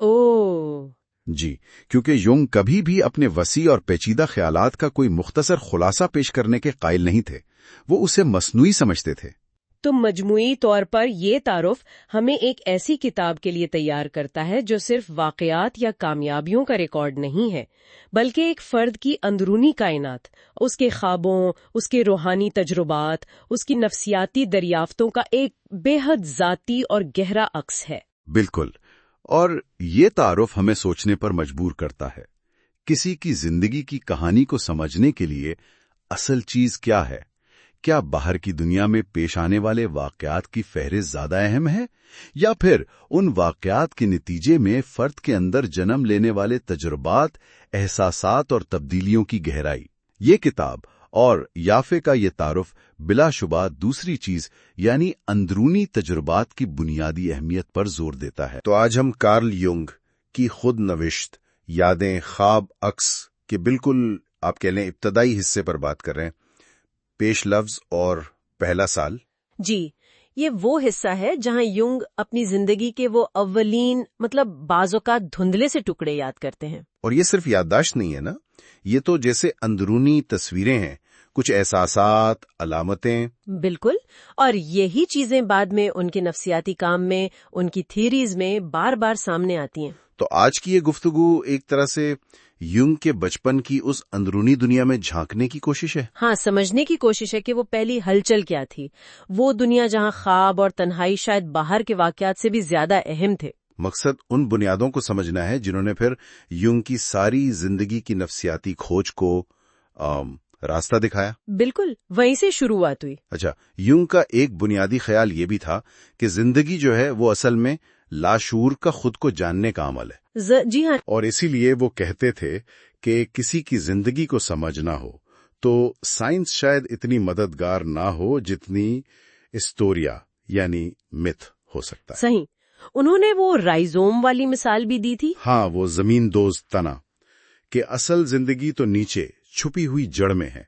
اوہ جی، کیونکہ یونگ کبھی بھی اپنے وسیع اور پیچیدہ خیالات کا کوئی مختصر خلاصہ پیش کرنے کے قائل نہیں تھے، وہ اسے مصنوعی سمجھتے تھے۔ تو مجموعی طور پر یہ تعارف ہمیں ایک ایسی کتاب کے لیے تیار کرتا ہے جو صرف واقعات یا کامیابیوں کا ریکارڈ نہیں ہے، بلکہ ایک فرد کی اندرونی کائنات، اس کے خوابوں، اس کے روحانی تجربات، اس کی نفسیاتی دریافتوں کا ایک بے حد ذاتی اور گہرا عکس ہے۔ بالکل، اور یہ تعارف ہمیں سوچنے پر مجبور کرتا ہے، کسی کی زندگی کی کہانی کو سمجھنے کے لیے اصل چیز کیا ہے؟ کیا باہر کی دنیا میں پیش آنے والے واقعات کی فہرست زیادہ اہم ہے، یا پھر ان واقعات کے نتیجے میں فرد کے اندر جنم لینے والے تجربات، احساسات اور تبدیلیوں کی گہرائی؟ یہ کتاب اور یافے کا یہ تعارف بلا شبہ دوسری چیز یعنی اندرونی تجربات کی بنیادی اہمیت پر زور دیتا ہے۔ تو آج ہم کارل یونگ کی خود نوشت یادیں، خواب، عکس کے بالکل آپ کہہ لیں ابتدائی حصے پر بات کر رہے ہیں، پیش لفظ اور پہلا سال۔ جی، یہ وہ حصہ ہے جہاں یونگ اپنی زندگی کے وہ اولین بعض اوقات دھندلے سے ٹکڑے یاد کرتے ہیں۔ اور یہ صرف یادداشت نہیں ہے نا، یہ تو جیسے اندرونی تصویریں ہیں، کچھ احساسات، علامتیں۔ بالکل، اور یہی چیزیں بعد میں ان کے نفسیاتی کام میں، ان کی تھیریز میں بار بار سامنے آتی ہیں۔ تو آج کی یہ گفتگو ایک طرح سے یونگ کے بچپن کی اس اندرونی دنیا میں جھانکنے کی کوشش ہے۔ ہاں، سمجھنے کی کوشش ہے کہ وہ پہلی ہلچل کیا تھی، وہ دنیا جہاں خواب اور تنہائی شاید باہر کے واقعات سے بھی زیادہ اہم تھے۔ مقصد ان بنیادوں کو سمجھنا ہے جنہوں نے پھر یونگ کی ساری زندگی کی نفسیاتی کھوج کو راستہ دکھایا۔ بالکل، وہیں سے شروعات ہوئی۔ اچھا، یونگ کا ایک بنیادی خیال یہ بھی تھا کہ زندگی جو ہے وہ اصل میں لاشعور کا خود کو جاننے کا عمل ہے۔ جی ہاں، اور اسی لیے وہ کہتے تھے کہ کسی کی زندگی کو سمجھنا ہو تو سائنس شاید اتنی مددگار نہ ہو جتنی اسٹوریا یعنی متھ ہو سکتا ہے۔ صحیح، انہوں نے وہ رائزوم والی مثال بھی دی تھی۔ ہاں، وہ زمین دوز تنا، کہ اصل زندگی تو نیچے چھپی ہوئی جڑ میں ہے،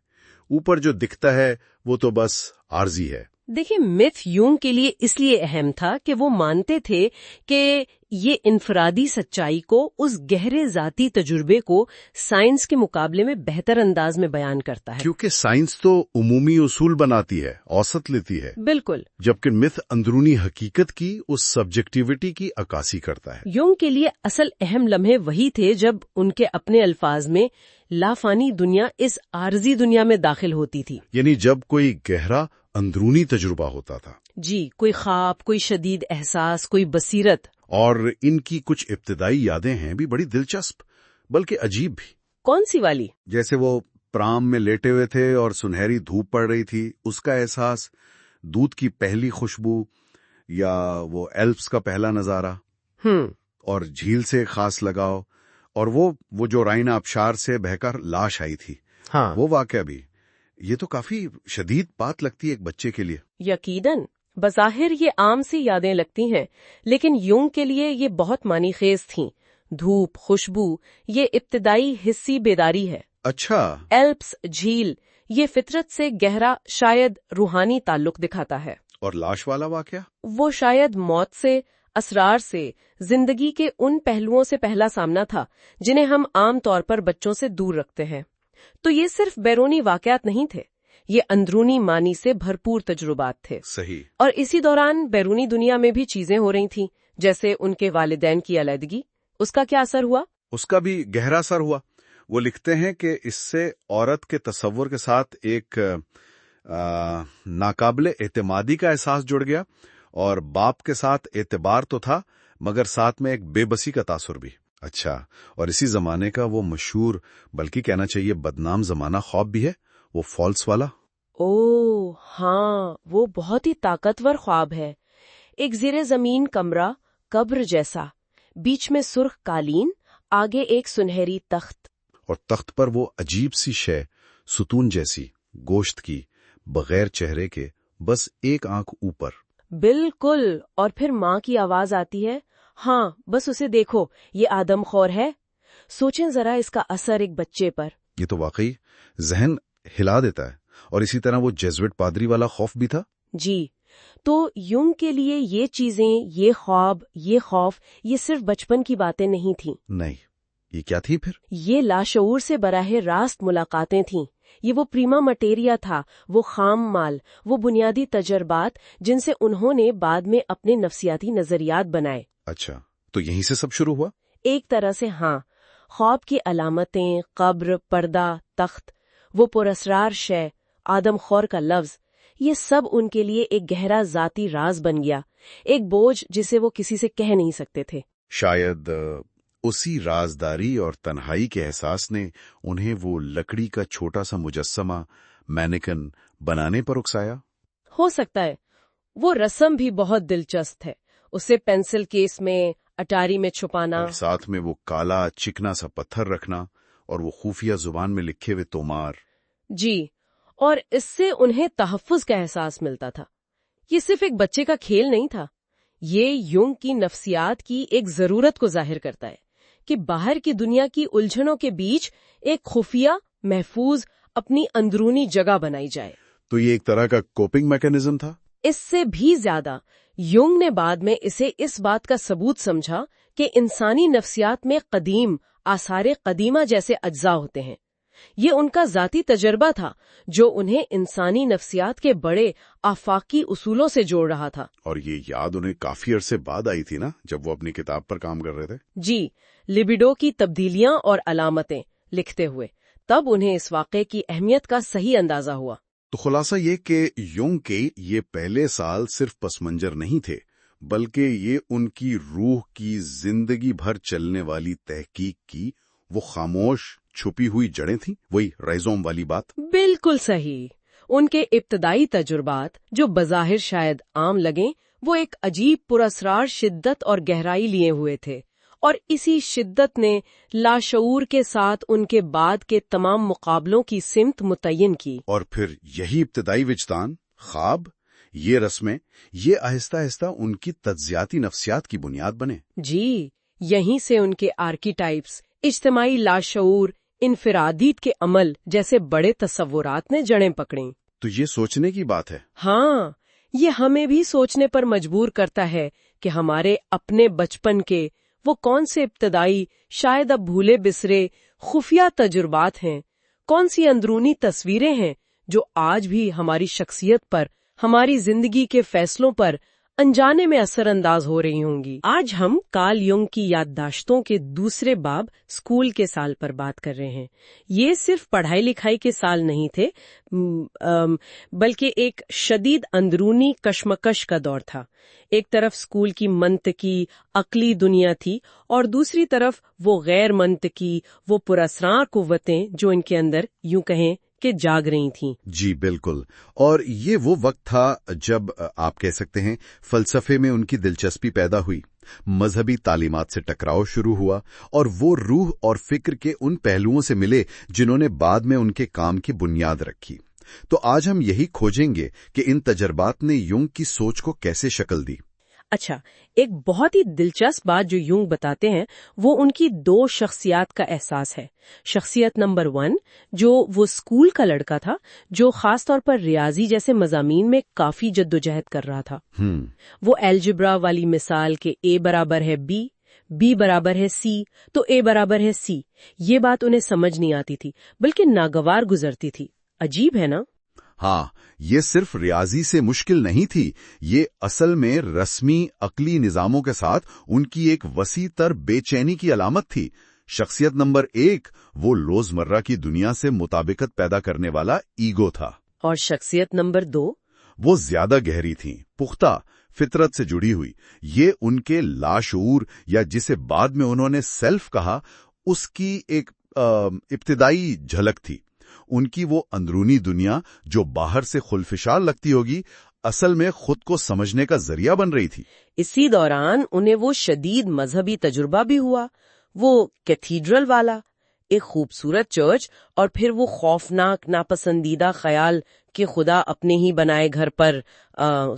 اوپر جو دکھتا ہے وہ تو بس عارضی ہے۔ دیکھیں، میتھ یونگ کے لیے اس لیے اہم تھا کہ وہ مانتے تھے کہ یہ انفرادی سچائی کو، اس گہرے ذاتی تجربے کو سائنس کے مقابلے میں بہتر انداز میں بیان کرتا ہے۔ کیونکہ سائنس تو عمومی اصول بناتی ہے، اوسط لیتی ہے، بالکل، جبکہ متھ اندرونی حقیقت کی اس سبجیکٹیوٹی کی عکاسی کرتا ہے۔ یونگ کے لیے اصل اہم لمحے وہی تھے جب ان کے اپنے الفاظ میں لافانی دنیا اس عارضی دنیا میں داخل ہوتی تھی، یعنی جب کوئی گہرا اندرونی تجربہ ہوتا تھا۔ جی، کوئی خواب، کوئی شدید احساس، کوئی بصیرت۔ اور ان کی کچھ ابتدائی یادیں ہیں بھی بڑی دلچسپ، بلکہ عجیب بھی۔ کون سی والی؟ جیسے وہ پرام میں لیٹے ہوئے تھے اور سنہری دھوپ پڑ رہی تھی، اس کا احساس، دودھ کی پہلی خوشبو، یا وہ ایلپس کا پہلا نظارہ، اور جھیل سے خاص لگاؤ، اور وہ جو رائن آبشار سے بہہ کر لاش آئی تھی، ہاں، وہ واقعہ بھی۔ یہ تو کافی شدید بات لگتی ہے ایک بچے کے لیے۔ یقیناً، بظاہر یہ عام سی یادیں لگتی ہیں، لیکن یونگ کے لیے یہ بہت معنی خیز تھیں۔ دھوپ، خوشبو، یہ ابتدائی حسی بیداری ہے۔ اچھا، ایلپس، جھیل، یہ فطرت سے گہرا، شاید روحانی تعلق دکھاتا ہے۔ اور لاش والا واقعہ؟ وہ شاید موت سے، اسرار سے، زندگی کے ان پہلوؤں سے پہلا سامنا تھا جنہیں ہم عام طور پر بچوں سے دور رکھتے ہیں۔ تو یہ صرف بیرونی واقعات نہیں تھے، یہ اندرونی معنی سے بھرپور تجربات تھے۔ صحیح۔ اور اسی دوران بیرونی دنیا میں بھی چیزیں ہو رہی تھیں، جیسے ان کے والدین کی علیحدگی۔ اس کا کیا اثر ہوا؟ اس کا بھی گہرا اثر ہوا۔ وہ لکھتے ہیں کہ اس سے عورت کے تصور کے ساتھ ایک ناقابل اعتمادی کا احساس جڑ گیا، اور باپ کے ساتھ اعتبار تو تھا مگر ساتھ میں ایک بے بسی کا تاثر بھی۔ اچھا، اور اسی زمانے کا وہ مشہور، بلکہ کہنا چاہیے بدنام زمانہ خواب بھی ہے، وہ فالس والا۔ اوہ ہاں، وہ بہت ہی طاقتور خواب ہے۔ ایک زیر زمین کمرہ، قبر جیسا، بیچ میں سرخ قالین، آگے ایک سنہری تخت، اور تخت پر وہ عجیب سی شے، ستون جیسی، گوشت کی، بغیر چہرے کے، بس ایک آنکھ اوپر۔ بالکل، اور پھر ماں کی آواز آتی ہے، ہاں بس اسے دیکھو، یہ آدم خور ہے۔ سوچیں ذرا اس کا اثر ایک بچے پر۔ یہ تو واقعی ذہن ہلا دیتا ہے۔ اور اسی طرح وہ جیزوٹ پادری والا خوف بھی تھا۔ جی، تو ینگ کے لیے یہ چیزیں، یہ خواب، یہ خوف، یہ صرف بچپن کی باتیں نہیں تھیں. نہیں، یہ کیا تھی پھر؟ یہ لاشعور سے براہ راست ملاقاتیں تھیں. یہ وہ پریما مٹیریا تھا، وہ خام مال، وہ بنیادی تجربات جن سے انہوں نے بعد میں اپنے نفسیاتی نظریات بنائے. اچھا، تو یہیں سے سب شروع ہوا؟ ایک طرح سے ہاں. خواب کی علامتیں، قبر، پردہ، تخت، وہ پراسرار شے، آدم خور کا لفظ، یہ سب ان کے لیے ایک گہرا ذاتی راز بن گیا، ایک بوجھ جسے وہ کسی سے کہہ نہیں سکتے تھے. شاید اسی رازداری اور تنہائی کے احساس نے انہیں وہ لکڑی کا چھوٹا سا مجسمہ، مینیکن، بنانے پر اکسایا؟ ہو سکتا ہے. وہ رسم بھی بہت دلچسپ ہے، اسے پینسل کیس میں، اٹاری میں چھپانا، اور ساتھ میں وہ کالا چکنا سا پتھر رکھنا اور وہ خفیہ زبان میں لکھے ہوئے تومار. جی، اور اس سے انہیں تحفظ کا احساس ملتا تھا. یہ صرف ایک بچے کا کھیل نہیں تھا، یہ ینگ کی نفسیات کی ایک ضرورت کو ظاہر کرتا ہے کہ باہر کی دنیا کی الجھنوں کے بیچ ایک خفیہ، محفوظ، اپنی اندرونی جگہ بنائی جائے. تو یہ ایک طرح کا کوپنگ میکانزم تھا؟ اس سے بھی زیادہ. ینگ نے بعد میں اسے اس بات کا ثبوت سمجھا کہ انسانی نفسیات میں قدیم، آثار قدیمہ جیسے اجزاء ہوتے ہیں. یہ ان کا ذاتی تجربہ تھا جو انہیں انسانی نفسیات کے بڑے آفاقی اصولوں سے جوڑ رہا تھا. اور یہ یاد انہیں کافی عرصے بعد آئی تھی نا، جب وہ اپنی کتاب پر کام کر رہے تھے. جی، لیبیڈو کی تبدیلیاں اور علامتیں لکھتے ہوئے تب انہیں اس واقعے کی اہمیت کا صحیح اندازہ ہوا. تو خلاصہ یہ کہ ینگ کے یہ پہلے سال صرف پس منظر نہیں تھے، بلکہ یہ ان کی روح کی زندگی بھر چلنے والی تحقیق کی وہ خاموش چھپی ہوئی جڑیں تھیں، وہی رائزوم والی بات. بالکل صحیح. ان کے ابتدائی تجربات جو بظاہر شاید عام لگیں، وہ ایک عجیب پراسرار شدت اور گہرائی لیے ہوئے تھے، اور اسی شدت نے لاشعور کے ساتھ ان کے بعد کے تمام مقابلوں کی سمت متعین کی. اور پھر یہی ابتدائی وجدان، خواب، یہ رسمیں، یہ آہستہ آہستہ ان کی تجزیاتی نفسیات کی بنیاد بنے. جی، یہیں سے ان کے آرکیٹائپس، اجتماعی لاشعور، انفرادیت کے عمل جیسے بڑے تصورات نے جڑیں پکڑیں. تو یہ سوچنے کی بات ہے. ہاں، یہ ہمیں بھی سوچنے پر مجبور کرتا ہے کہ ہمارے اپنے بچپن کے وہ کون سے ابتدائی، شاید اب بھولے بسرے، خفیہ تجربات ہیں، کون سی اندرونی تصویریں ہیں جو آج بھی ہماری شخصیت پر، ہماری زندگی کے فیصلوں پر انجانے میں اثر انداز ہو رہی ہوں گی. آج ہم کارل ینگ کی یادداشتوں کے دوسرے باب اسکول کے سال پر بات کر رہے ہیں. یہ صرف پڑھائی لکھائی کے سال نہیں تھے، بلکہ ایک شدید اندرونی کشمکش کا دور تھا. ایک طرف اسکول کی منطقی، عقلی دنیا تھی، اور دوسری طرف وہ غیر منطقی، وہ پراسرار قوتیں جو ان کے اندر یوں کہیں کہ جاگ رہی تھیں. جی بالکل. اور یہ وہ وقت تھا جب آپ کہہ سکتے ہیں فلسفے میں ان کی دلچسپی پیدا ہوئی، مذہبی تعلیمات سے ٹکراؤ شروع ہوا، اور وہ روح اور فکر کے ان پہلوؤں سے ملے جنہوں نے بعد میں ان کے کام کی بنیاد رکھی. تو آج ہم یہی کھوجیں گے کہ ان تجربات نے ینگ کی سوچ کو کیسے شکل دی. اچھا، ایک بہت ہی دلچسپ بات جو ینگ بتاتے ہیں وہ ان کی دو شخصیات کا احساس ہے. شخصیت نمبر 1 جو وہ اسکول کا لڑکا تھا، جو خاص طور پر ریاضی جیسے مضامین میں کافی جدوجہد کر رہا تھا. وہ الجبرا والی مثال کہ A برابر ہے B، B برابر ہے C تو A برابر ہے C، یہ بات انہیں سمجھ نہیں آتی تھی بلکہ ناگوار گزرتی تھی. عجیب ہے نا؟ ہاں، یہ صرف ریاضی سے مشکل نہیں تھی، یہ اصل میں رسمی عقلی نظاموں کے ساتھ ان کی ایک وسیع تر بے چینی کی علامت تھی. شخصیت نمبر 1 وہ روزمرہ کی دنیا سے مطابقت پیدا کرنے والا ایگو تھا. اور شخصیت نمبر 2 وہ زیادہ گہری تھی، پختہ، فطرت سے جڑی ہوئی. یہ ان کے لاشعور، یا جسے بعد میں انہوں نے سیلف کہا، اس کی ایک ابتدائی جھلک تھی. ان کی وہ اندرونی دنیا جو باہر سے خلفشار لگتی ہوگی، اصل میں خود کو سمجھنے کا ذریعہ بن رہی تھی. اسی دوران انہیں وہ شدید مذہبی تجربہ بھی ہوا، وہ کیتھیڈرل والا، ایک خوبصورت چرچ، اور پھر وہ خوفناک ناپسندیدہ خیال کہ خدا اپنے ہی بنائے گھر پر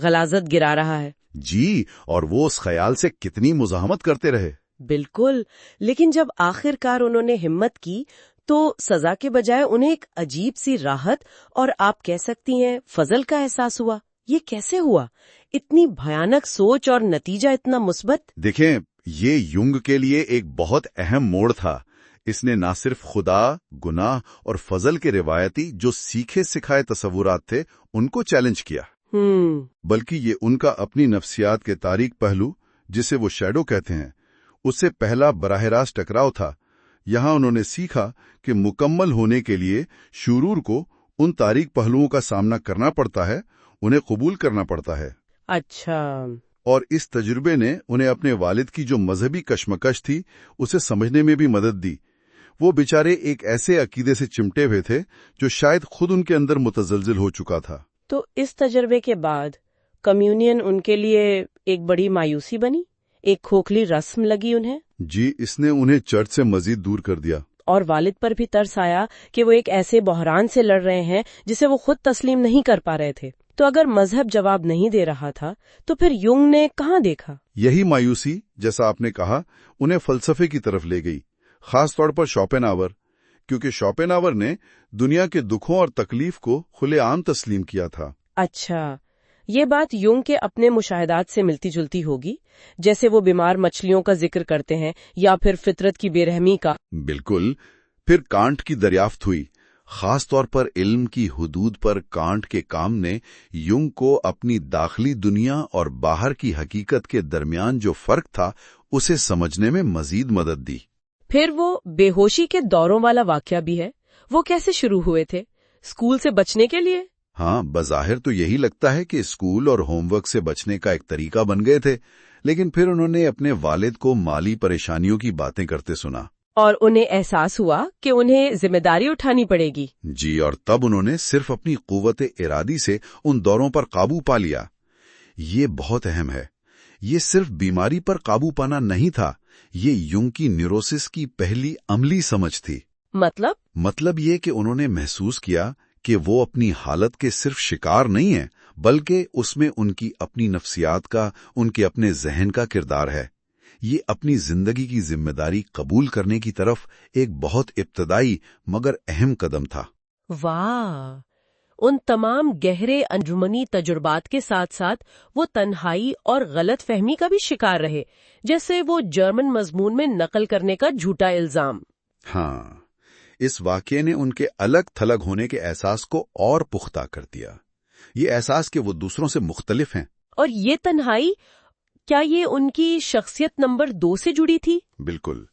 غلاظت گرا رہا ہے. جی، اور وہ اس خیال سے کتنی مزاحمت کرتے رہے. بالکل، لیکن جب آخر کار انہوں نے ہمت کی تو سزا کے بجائے انہیں ایک عجیب سی راحت اور آپ کہہ سکتی ہیں فضل کا احساس ہوا. یہ کیسے ہوا؟ اتنی بھیانک سوچ اور نتیجہ اتنا مثبت؟ دیکھیں، یہ یونگ کے لیے ایک بہت اہم موڑ تھا۔ اس نے نہ صرف خدا، گناہ اور فضل کے روایتی جو سیکھے سکھائے تصورات تھے ان کو چیلنج کیا، بلکہ یہ ان کا اپنی نفسیات کے تاریک پہلو، جسے وہ شیڈو کہتے ہیں، اس سے پہلا براہ راست ٹکراؤ تھا۔ یہاں انہوں نے سیکھا کہ مکمل ہونے کے لیے شرور کو ان تاریک پہلوؤں کا سامنا کرنا پڑتا ہے، انہیں قبول کرنا پڑتا ہے۔ اچھا۔ اور اس تجربے نے انہیں اپنے والد کی جو مذہبی کشمکش تھی اسے سمجھنے میں بھی مدد دی۔ وہ بیچارے ایک ایسے عقیدے سے چمٹے ہوئے تھے جو شاید خود ان کے اندر متزلزل ہو چکا تھا۔ تو اس تجربے کے بعد کمیونین ان کے لیے ایک بڑی مایوسی بنی، ایک کھوکھلی رسم لگی انہیں؟ جی، اس نے انہیں چرچ سے مزید دور کر دیا۔ اور والد پر بھی ترس آیا کہ وہ ایک ایسے بحران سے لڑ رہے ہیں جسے وہ خود تسلیم نہیں کر پا رہے تھے۔ تو اگر مذہب جواب نہیں دے رہا تھا تو پھر یونگ نے کہاں دیکھا؟ یہی مایوسی، جیسا آپ نے کہا، انہیں فلسفے کی طرف لے گئی، خاص طور پر شوپنہاور، کیونکہ شوپنہاور نے دنیا کے دکھوں اور تکلیف کو کھلے عام تسلیم کیا تھا۔ اچھا، یہ بات یونگ کے اپنے مشاہدات سے ملتی جلتی ہوگی، جیسے وہ بیمار مچھلیوں کا ذکر کرتے ہیں یا پھر فطرت کی بے رحمی کا۔ بالکل۔ پھر کانٹ کی دریافت ہوئی، خاص طور پر علم کی حدود پر کانٹ کے کام نے یونگ کو اپنی داخلی دنیا اور باہر کی حقیقت کے درمیان جو فرق تھا اسے سمجھنے میں مزید مدد دی۔ پھر وہ بے ہوشی کے دوروں والا واقعہ بھی ہے، وہ کیسے شروع ہوئے تھے؟ اسکول سے بچنے کے لیے؟ ہاں، بظاہر تو یہی لگتا ہے کہ اسکول اور ہوم ورک سے بچنے کا ایک طریقہ بن گئے تھے، لیکن پھر انہوں نے اپنے والد کو مالی پریشانیوں کی باتیں کرتے سنا، اور انہیں احساس ہوا کہ انہیں ذمہ داری اٹھانی پڑے گی۔ جی، اور تب انہوں نے صرف اپنی قوت ارادی سے ان دوروں پر قابو پا لیا۔ یہ بہت اہم ہے، یہ صرف بیماری پر قابو پانا نہیں تھا، یہ یونگ کی نیوروسس کی پہلی عملی سمجھ تھی۔ مطلب یہ کہ انہوں نے محسوس کیا کہ وہ اپنی حالت کے صرف شکار نہیں ہیں، بلکہ اس میں ان کی اپنی نفسیات کا، ان کے اپنے ذہن کا کردار ہے۔ یہ اپنی زندگی کی ذمہ داری قبول کرنے کی طرف ایک بہت ابتدائی مگر اہم قدم تھا۔ واہ! ان تمام گہرے انجمنی تجربات کے ساتھ ساتھ وہ تنہائی اور غلط فہمی کا بھی شکار رہے، جیسے وہ جرمن مضمون میں نقل کرنے کا جھوٹا الزام۔ ہاں، اس واقعے نے ان کے الگ تھلگ ہونے کے احساس کو اور پختہ کر دیا، یہ احساس کہ وہ دوسروں سے مختلف ہیں۔ اور یہ تنہائی، کیا یہ ان کی شخصیت نمبر 2 سے جڑی تھی؟ بالکل،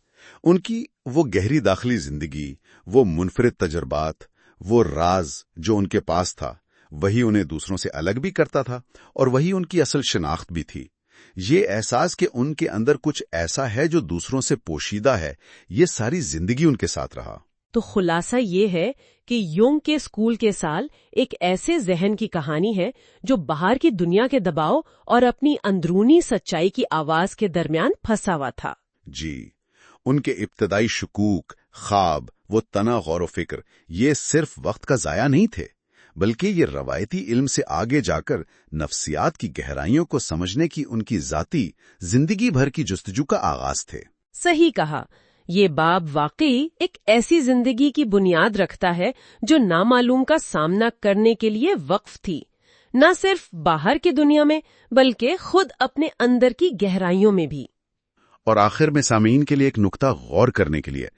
ان کی وہ گہری داخلی زندگی، وہ منفرد تجربات، وہ راز جو ان کے پاس تھا، وہی انہیں دوسروں سے الگ بھی کرتا تھا، اور وہی ان کی اصل شناخت بھی تھی۔ یہ احساس کہ ان کے اندر کچھ ایسا ہے جو دوسروں سے پوشیدہ ہے، یہ ساری زندگی ان کے ساتھ رہا۔ تو خلاصہ یہ ہے کہ یونگ کے اسکول کے سال ایک ایسے ذہن کی کہانی ہے جو باہر کی دنیا کے دباؤ اور اپنی اندرونی سچائی کی آواز کے درمیان پھنسا ہوا تھا۔ جی، ان کے ابتدائی شکوک، خواب، وہ تنا غور و فکر، یہ صرف وقت کا ضائع نہیں تھے، بلکہ یہ روایتی علم سے آگے جا کر نفسیات کی گہرائیوں کو سمجھنے کی ان کی ذاتی زندگی بھر کی جستجو کا آغاز تھے۔ صحیح کہا، یہ باب واقعی ایک ایسی زندگی کی بنیاد رکھتا ہے جو نامعلوم کا سامنا کرنے کے لیے وقف تھی، نہ صرف باہر کی دنیا میں بلکہ خود اپنے اندر کی گہرائیوں میں بھی۔ اور آخر میں سامعین کے لیے ایک نکتہ غور کرنے کے لیے،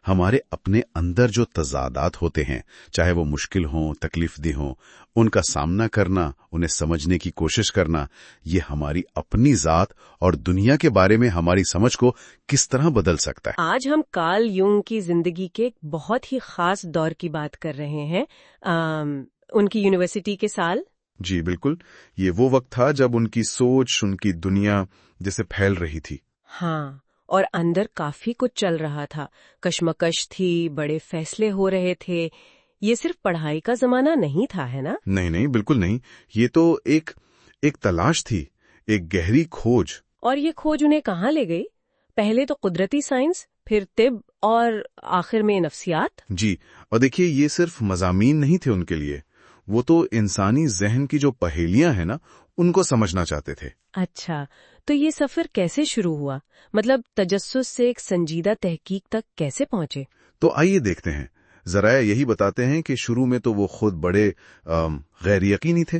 ہمارے اپنے اندر جو تضادات ہوتے ہیں، چاہے وہ مشکل ہوں، تکلیف دہ ہوں، ان کا سامنا کرنا، انہیں سمجھنے کی کوشش کرنا، یہ ہماری اپنی ذات اور دنیا کے بارے میں ہماری سمجھ کو کس طرح بدل سکتا ہے۔ آج ہم کارل یونگ کی زندگی کے ایک بہت ہی خاص دور کی بات کر رہے ہیں، ان کی یونیورسٹی کے سال۔ جی بالکل، یہ وہ وقت تھا جب ان کی سوچ، ان کی دنیا جیسے پھیل رہی تھی۔ ہاں، اور اندر کافی کچھ چل رہا تھا، کشمکش تھی، بڑے فیصلے ہو رہے تھے۔ یہ صرف پڑھائی کا زمانہ نہیں تھا، ہے نا؟ نہیں، بالکل نہیں، یہ تو ایک تلاش تھی، ایک گہری کھوج۔ اور یہ کھوج انہیں کہاں لے گئی؟ پہلے تو قدرتی سائنس، پھر طب، اور آخر میں نفسیات۔ جی، اور دیکھیے، یہ صرف مضامین نہیں تھے ان کے لیے، وہ تو انسانی ذہن کی جو پہیلیاں ہیں نا، ان کو سمجھنا چاہتے تھے۔ اچھا، تو یہ سفر کیسے شروع ہوا؟ مطلب تجسس سے ایک سنجیدہ تحقیق تک کیسے پہنچے؟ تو آئیے دیکھتے ہیں۔ ذرائع یہی بتاتے ہیں کہ شروع میں تو وہ خود بڑے غیر یقینی تھے،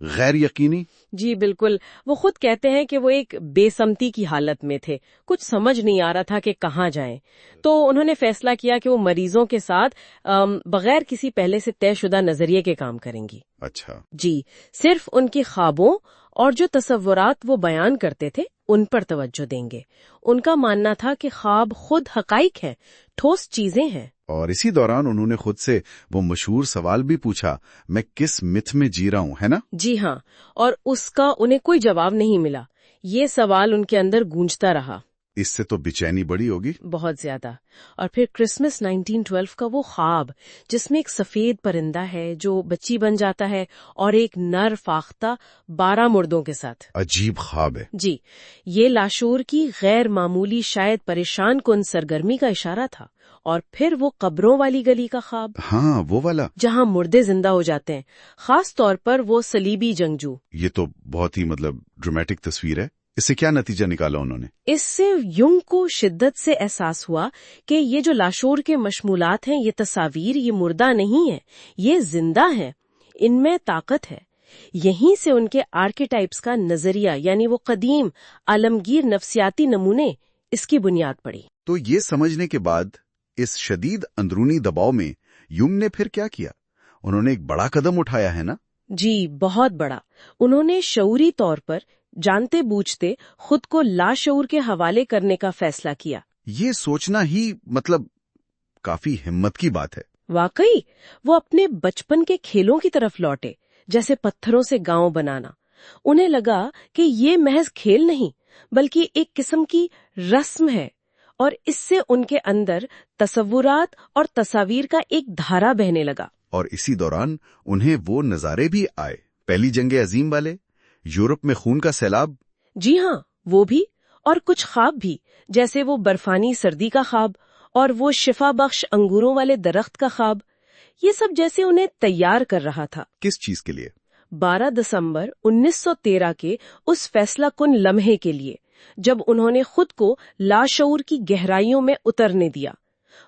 غیر یقینی؟ جی بالکل، وہ خود کہتے ہیں کہ وہ ایک بے سمتی کی حالت میں تھے، کچھ سمجھ نہیں آ رہا تھا کہ کہاں جائیں. تو انہوں نے فیصلہ کیا کہ وہ مریضوں کے ساتھ بغیر کسی پہلے سے طے شدہ نظریے کے کام کریں گی. اچھا. جی، صرف ان کے خوابوں اور جو تصورات وہ بیان کرتے تھے ان پر توجہ دیں گے. ان کا ماننا تھا کہ خواب خود حقائق ہیں، ٹھوس چیزیں ہیں. اور اسی دوران انہوں نے خود سے وہ مشہور سوال بھی پوچھا، میں کس متھ میں جی رہا ہوں، ہے نا؟ جی ہاں، اور اس کا انہیں کوئی جواب نہیں ملا. یہ سوال ان کے اندر گونجتا رہا. اس سے تو بے چینی بڑی ہوگی. بہت زیادہ. اور پھر کرسمس 1912 کا وہ خواب جس میں ایک سفید پرندہ ہے جو بچی بن جاتا ہے اور ایک نر فاختہ 12 مردوں کے ساتھ. عجیب خواب ہے. جی، یہ لاشعور کی غیر معمولی شاید پریشان کن سرگرمی کا اشارہ تھا. اور پھر وہ قبروں والی گلی کا خواب. ہاں، وہ والا جہاں مردے زندہ ہو جاتے ہیں، خاص طور پر وہ صلیبی جنگجو. یہ تو بہت ہی ڈرامیٹک تصویر ہے. اس سے کیا نتیجہ نکالا انہوں نے؟ اس سے یونگ کو شدت سے احساس ہوا کہ یہ جو لاشعور کے مشمولات ہیں، یہ تصاویر، یہ مردہ نہیں ہے، یہ زندہ ہیں، ان میں طاقت ہے. یہیں سے ان کے آرکیٹائپس کا نظریہ، یعنی وہ قدیم عالمگیر نفسیاتی نمونے، اس کی بنیاد پڑی. تو یہ سمجھنے کے بعد اس شدید اندرونی دباؤ میں یونگ نے پھر کیا کیا؟ انہوں نے ایک بڑا قدم اٹھایا ہے نا؟ جی، بہت بڑا. انہوں نے شعوری طور پر جانتے بوجھتے خود کو لاشعور کے حوالے کرنے کا فیصلہ کیا. یہ سوچنا ہی کافی ہمت کی بات ہے. واقعی وہ اپنے بچپن کے کھیلوں کی طرف لوٹے، جیسے پتھروں سے گاؤں بنانا. انہیں لگا کہ یہ محض کھیل نہیں بلکہ ایک قسم کی رسم ہے، اور اس سے ان کے اندر تصورات اور تصاویر کا ایک دھارا بہنے لگا. اور اسی دوران انہیں وہ نظارے بھی آئے، پہلی جنگ عظیم والے، یورپ میں خون کا سیلاب. جی ہاں، وہ بھی، اور کچھ خواب بھی، جیسے وہ برفانی سردی کا خواب اور وہ شفا بخش انگوروں والے درخت کا خواب. یہ سب جیسے انہیں تیار کر رہا تھا. کس چیز کے لیے؟ 12 دسمبر 1913 کے اس فیصلہ کن لمحے کے لیے، جب انہوں نے خود کو لاشعور کی گہرائیوں میں اترنے دیا.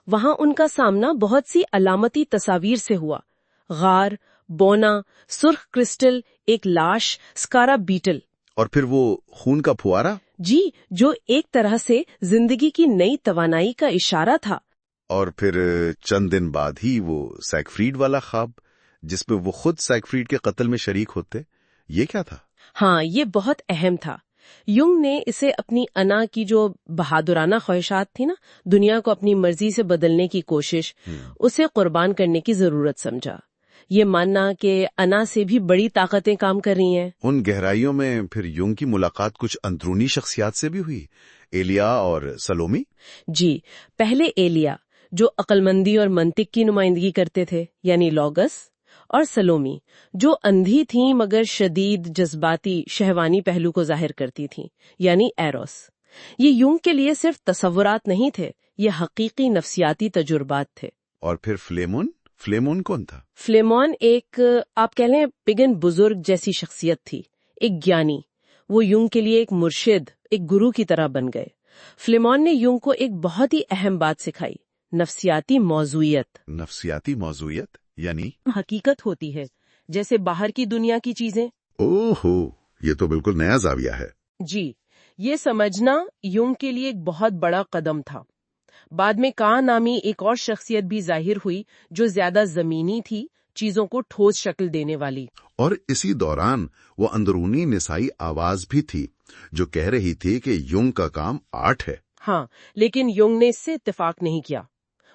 وہاں ان کا سامنا بہت سی علامتی تصاویر سے ہوا. غار، بونا، سرخ کرسٹل، ایک لاش، سکارا بیٹل. اور پھر وہ خون کا پھوارا. جی، جو ایک طرح سے زندگی کی نئی توانائی کا اشارہ تھا. اور پھر چند دن بعد ہی وہ سیگفریڈ والا خواب، جس میں وہ خود سیگفریڈ کے قتل میں شریک ہوتے. یہ کیا تھا؟ ہاں، یہ بہت اہم تھا. یونگ نے اسے اپنی انا کی جو بہادرانہ خواہشات تھی نا، دنیا کو اپنی مرضی سے بدلنے کی کوشش، اسے قربان کرنے کی ضرورت سمجھا. یہ ماننا کہ انا سے بھی بڑی طاقتیں کام کر رہی ہیں. ان گہرائیوں میں پھر یونگ کی ملاقات کچھ اندرونی شخصیات سے بھی ہوئی، ایلیا اور سلومی. جی، پہلے ایلیا جو عقلمندی اور منطق کی نمائندگی کرتے تھے، یعنی لوگس، اور سلومی جو اندھی تھیں مگر شدید جذباتی شہوانی پہلو کو ظاہر کرتی تھیں، یعنی ایروس. یہ یونگ کے لیے صرف تصورات نہیں تھے، یہ حقیقی نفسیاتی تجربات تھے. اور پھر فلیمون کون تھا؟ فلیمون ایک آپ کہہ لیں پگن بزرگ جیسی شخصیت تھی، ایک گیانی. وہ یونگ کے لیے ایک مرشد، ایک گرو کی طرح بن گئے. فلیمون نے یونگ کو ایک بہت ہی اہم بات سکھائی، نفسیاتی موضوعیت. نفسیاتی موضوعیت یعنی حقیقت ہوتی ہے جیسے باہر کی دنیا کی چیزیں. اوہو، یہ تو بالکل نیا زاویہ ہے. جی، یہ سمجھنا یونگ کے لیے ایک بہت بڑا قدم تھا. بعد میں کان نامی ایک اور شخصیت بھی ظاہر ہوئی جو زیادہ زمینی تھی، چیزوں کو ٹھوس شکل دینے والی. اور اسی دوران وہ اندرونی نسائی آواز بھی تھی جو کہہ رہی تھی کہ یونگ کا کام آرٹ ہے. ہاں، لیکن یونگ نے اس سے اتفاق نہیں کیا.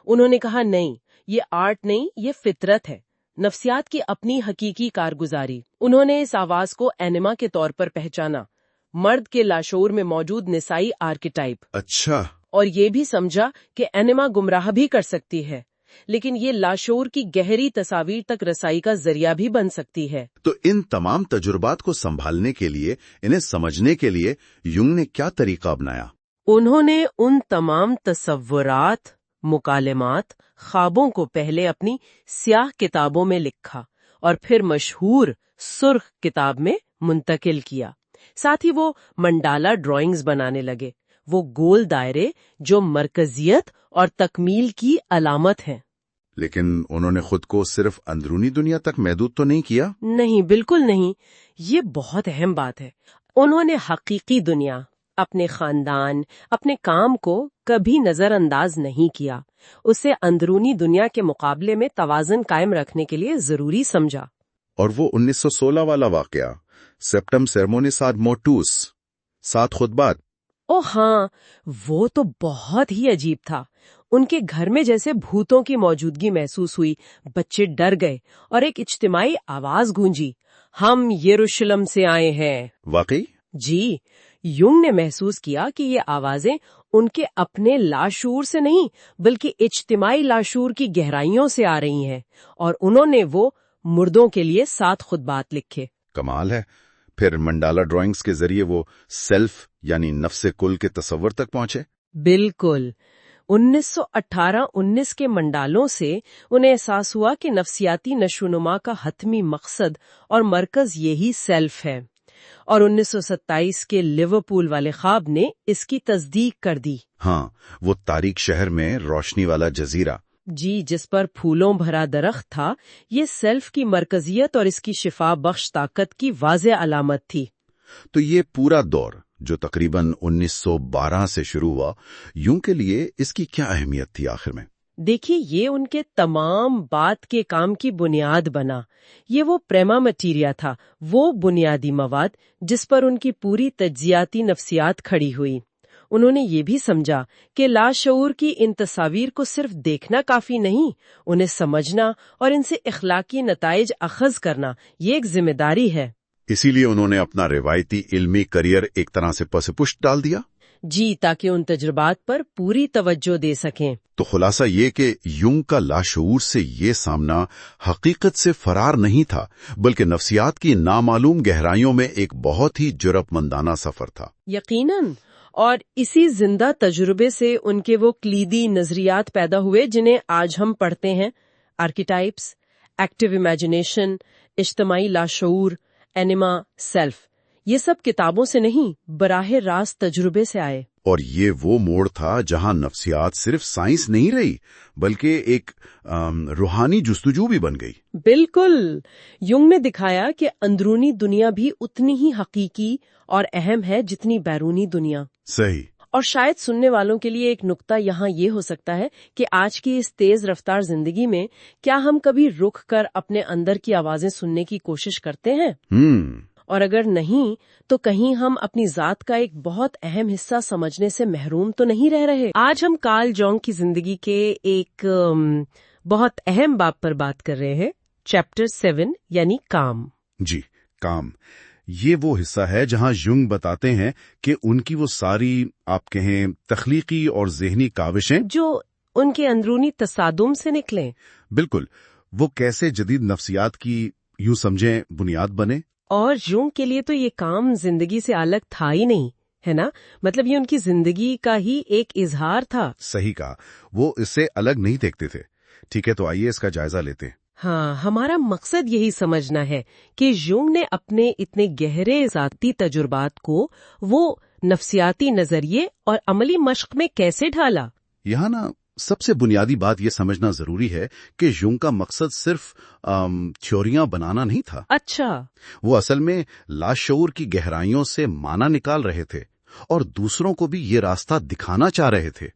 انہوں نے کہا نہیں، یہ آرٹ نہیں، یہ فطرت ہے، نفسیات کی اپنی حقیقی کارگزاری. انہوں نے اس آواز کو اینیما کے طور پر پہچانا، مرد کے لاشعور میں موجود نسائی آرکیٹائپ. اچھا. اور یہ بھی سمجھا کہ اینیما گمراہ بھی کر سکتی ہے، لیکن یہ لاشعور کی گہری تصاویر تک رسائی کا ذریعہ بھی بن سکتی ہے. تو ان تمام تجربات کو سنبھالنے کے لیے، انہیں سمجھنے کے لیے یونگ نے کیا طریقہ اپنایا؟ انہوں نے ان تمام تصورات، مکالمات، خوابوں کو پہلے اپنی سیاہ کتابوں میں لکھا اور پھر مشہور سرخ کتاب میں منتقل کیا. ساتھ ہی وہ منڈالا ڈرائنگز بنانے لگے، وہ گول دائرے جو مرکزیت اور تکمیل کی علامت ہیں. لیکن انہوں نے خود کو صرف اندرونی دنیا تک محدود تو نہیں کیا؟ نہیں، بالکل نہیں. یہ بہت اہم بات ہے. انہوں نے حقیقی دنیا، اپنے خاندان، اپنے کام کو کبھی نظر انداز نہیں کیا. اسے اندرونی دنیا کے مقابلے میں توازن قائم رکھنے کے لیے ضروری سمجھا. اور وہ 1916 والا واقعہ، سیپٹم سیرمونیس آد موٹوس، 7 خطبات. او ہاں، وہ تو بہت ہی عجیب تھا. ان کے گھر میں جیسے بھوتوں کی موجودگی محسوس ہوئی. بچے ڈر گئے اور ایک اجتماعی آواز گونجی، ہم یروشلم سے آئے ہیں. واقعی؟ جی، یونگ نے محسوس کیا کہ یہ آوازیں ان کے اپنے لاشعور سے نہیں بلکہ اجتماعی لاشعور کی گہرائیوں سے آ رہی ہیں، اور انہوں نے وہ مردوں کے لیے 7 خطبات لکھے. کمال ہے. پھر منڈالا ڈرائنگز کے ذریعے وہ سیلف یعنی نفس کل کے تصور تک پہنچے. بالکل. 1918-19 کے منڈالوں سے انہیں احساس ہوا کہ نفسیاتی نشوونما کا حتمی مقصد اور مرکز یہی سیلف ہے، اور 1927 کے لیورپول والے خواب نے اس کی تصدیق کر دی. ہاں، وہ تاریک شہر میں روشنی والا جزیرہ. جی، جس پر پھولوں بھرا درخت تھا، یہ سیلف کی مرکزیت اور اس کی شفا بخش طاقت کی واضح علامت تھی. تو یہ پورا دور جو تقریباً 1912 سے شروع ہوا، یوں کے لیے اس کی کیا اہمیت تھی آخر میں؟ دیکھیے، یہ ان کے تمام بات کے کام کی بنیاد بنا. یہ وہ پریما مٹیریا تھا، وہ بنیادی مواد جس پر ان کی پوری تجزیاتی نفسیات کھڑی ہوئی. انہوں نے یہ بھی سمجھا کہ لاشعور کی ان تصاویر کو صرف دیکھنا کافی نہیں، انہیں سمجھنا اور ان سے اخلاقی نتائج اخذ کرنا یہ ایک ذمہ داری ہے. اسی لیے انہوں نے اپنا روایتی علمی کریئر ایک طرح سے پس پشت ڈال دیا. جی، تاکہ ان تجربات پر پوری توجہ دے سکیں. تو خلاصہ یہ کہ یونگ کا لاشعور سے یہ سامنا حقیقت سے فرار نہیں تھا، بلکہ نفسیات کی نامعلوم گہرائیوں میں ایک بہت ہی جرأت مندانہ سفر تھا. یقیناً. اور اسی زندہ تجربے سے ان کے وہ کلیدی نظریات پیدا ہوئے جنہیں آج ہم پڑھتے ہیں: آرکیٹائپس، ایکٹیو امیجنیشن، اجتماعی لاشعور، اینیما، سیلف. یہ سب کتابوں سے نہیں، براہ راست تجربے سے آئے. اور یہ وہ موڑ تھا جہاں نفسیات صرف سائنس نہیں رہی بلکہ ایک روحانی جستجو بھی بن گئی. بالکل. یونگ نے دکھایا کہ اندرونی دنیا بھی اتنی ہی حقیقی اور اہم ہے جتنی بیرونی دنیا. صحیح. اور شاید سننے والوں کے لیے ایک نکتہ یہاں یہ ہو سکتا ہے کہ آج کی اس تیز رفتار زندگی میں کیا ہم کبھی رک کر اپنے اندر کی آوازیں سننے کی کوشش کرتے ہیں؟ اور اگر نہیں تو کہیں ہم اپنی ذات کا ایک بہت اہم حصہ سمجھنے سے محروم تو نہیں رہ رہے. آج ہم کارل جونگ کی زندگی کے ایک بہت اہم باب پر بات کر رہے ہیں، چیپٹر 7 یعنی کام. جی، کام. یہ وہ حصہ ہے جہاں یونگ بتاتے ہیں کہ ان کی وہ ساری آپ کہیں تخلیقی اور ذہنی کاوشیں جو ان کے اندرونی تصادم سے نکلیں. بالکل، وہ کیسے جدید نفسیات کی یوں سمجھیں بنیاد بنے. اور یونگ کے لیے تو یہ کام زندگی سے الگ تھا ہی نہیں، ہے نا؟ مطلب یہ ان کی زندگی کا ہی ایک اظہار تھا. صحیح کہا، وہ اس سے الگ نہیں دیکھتے تھے. ٹھیک ہے، تو آئیے اس کا جائزہ لیتے ہیں. ہاں، ہمارا مقصد یہی سمجھنا ہے کہ یونگ نے اپنے اتنے گہرے ذاتی تجربات کو وہ نفسیاتی نظریے اور عملی مشق میں کیسے ڈھالا. یہاں نا سب سے بنیادی بات یہ سمجھنا ضروری ہے کہ یونگ کا مقصد صرف تھیوریاں بنانا نہیں تھا. اچھا. وہ اصل میں لاشعور کی گہرائیوں سے معنی نکال رہے تھے اور دوسروں کو بھی یہ راستہ دکھانا چاہ رہے تھے.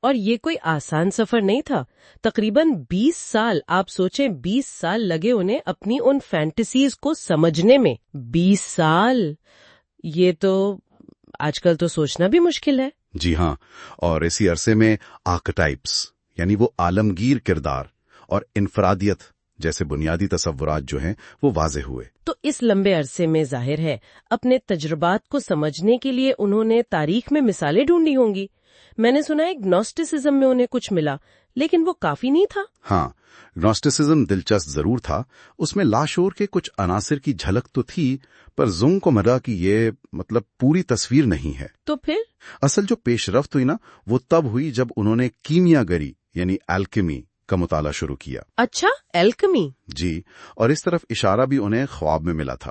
اور یہ کوئی آسان سفر نہیں تھا. تقریباً 20 سال، آپ سوچیں 20 سال لگے انہیں اپنی ان فینٹیسیز کو سمجھنے میں. 20 سال، یہ تو آج کل تو سوچنا بھی مشکل ہے. جی ہاں، اور اسی عرصے میں آرکیٹائپس یعنی وہ عالمگیر کردار اور انفرادیت جیسے بنیادی تصورات جو ہیں وہ واضح ہوئے. تو اس لمبے عرصے میں ظاہر ہے اپنے تجربات کو سمجھنے کے لیے انہوں نے تاریخ میں مثالیں ڈھونڈی ہوں گی. میں نے سنا ہے گنوسٹسزم میں انہیں کچھ ملا، لیکن وہ کافی نہیں تھا. ہاں، گنوسٹسزم دلچسپ ضرور تھا. اس میں لاشعور کے کچھ عناصر کی جھلک تو تھی، پر زونگ کو ملا کہ یہ پوری تصویر نہیں ہے. تو پھر اصل جو پیش رفت ہوئی نا، وہ تب ہوئی جب انہوں نے کیمیا گری یعنی الکیمی کا مطالعہ شروع کیا. اچھا، الکیمی. جی، اور اس طرف اشارہ بھی انہیں خواب میں ملا تھا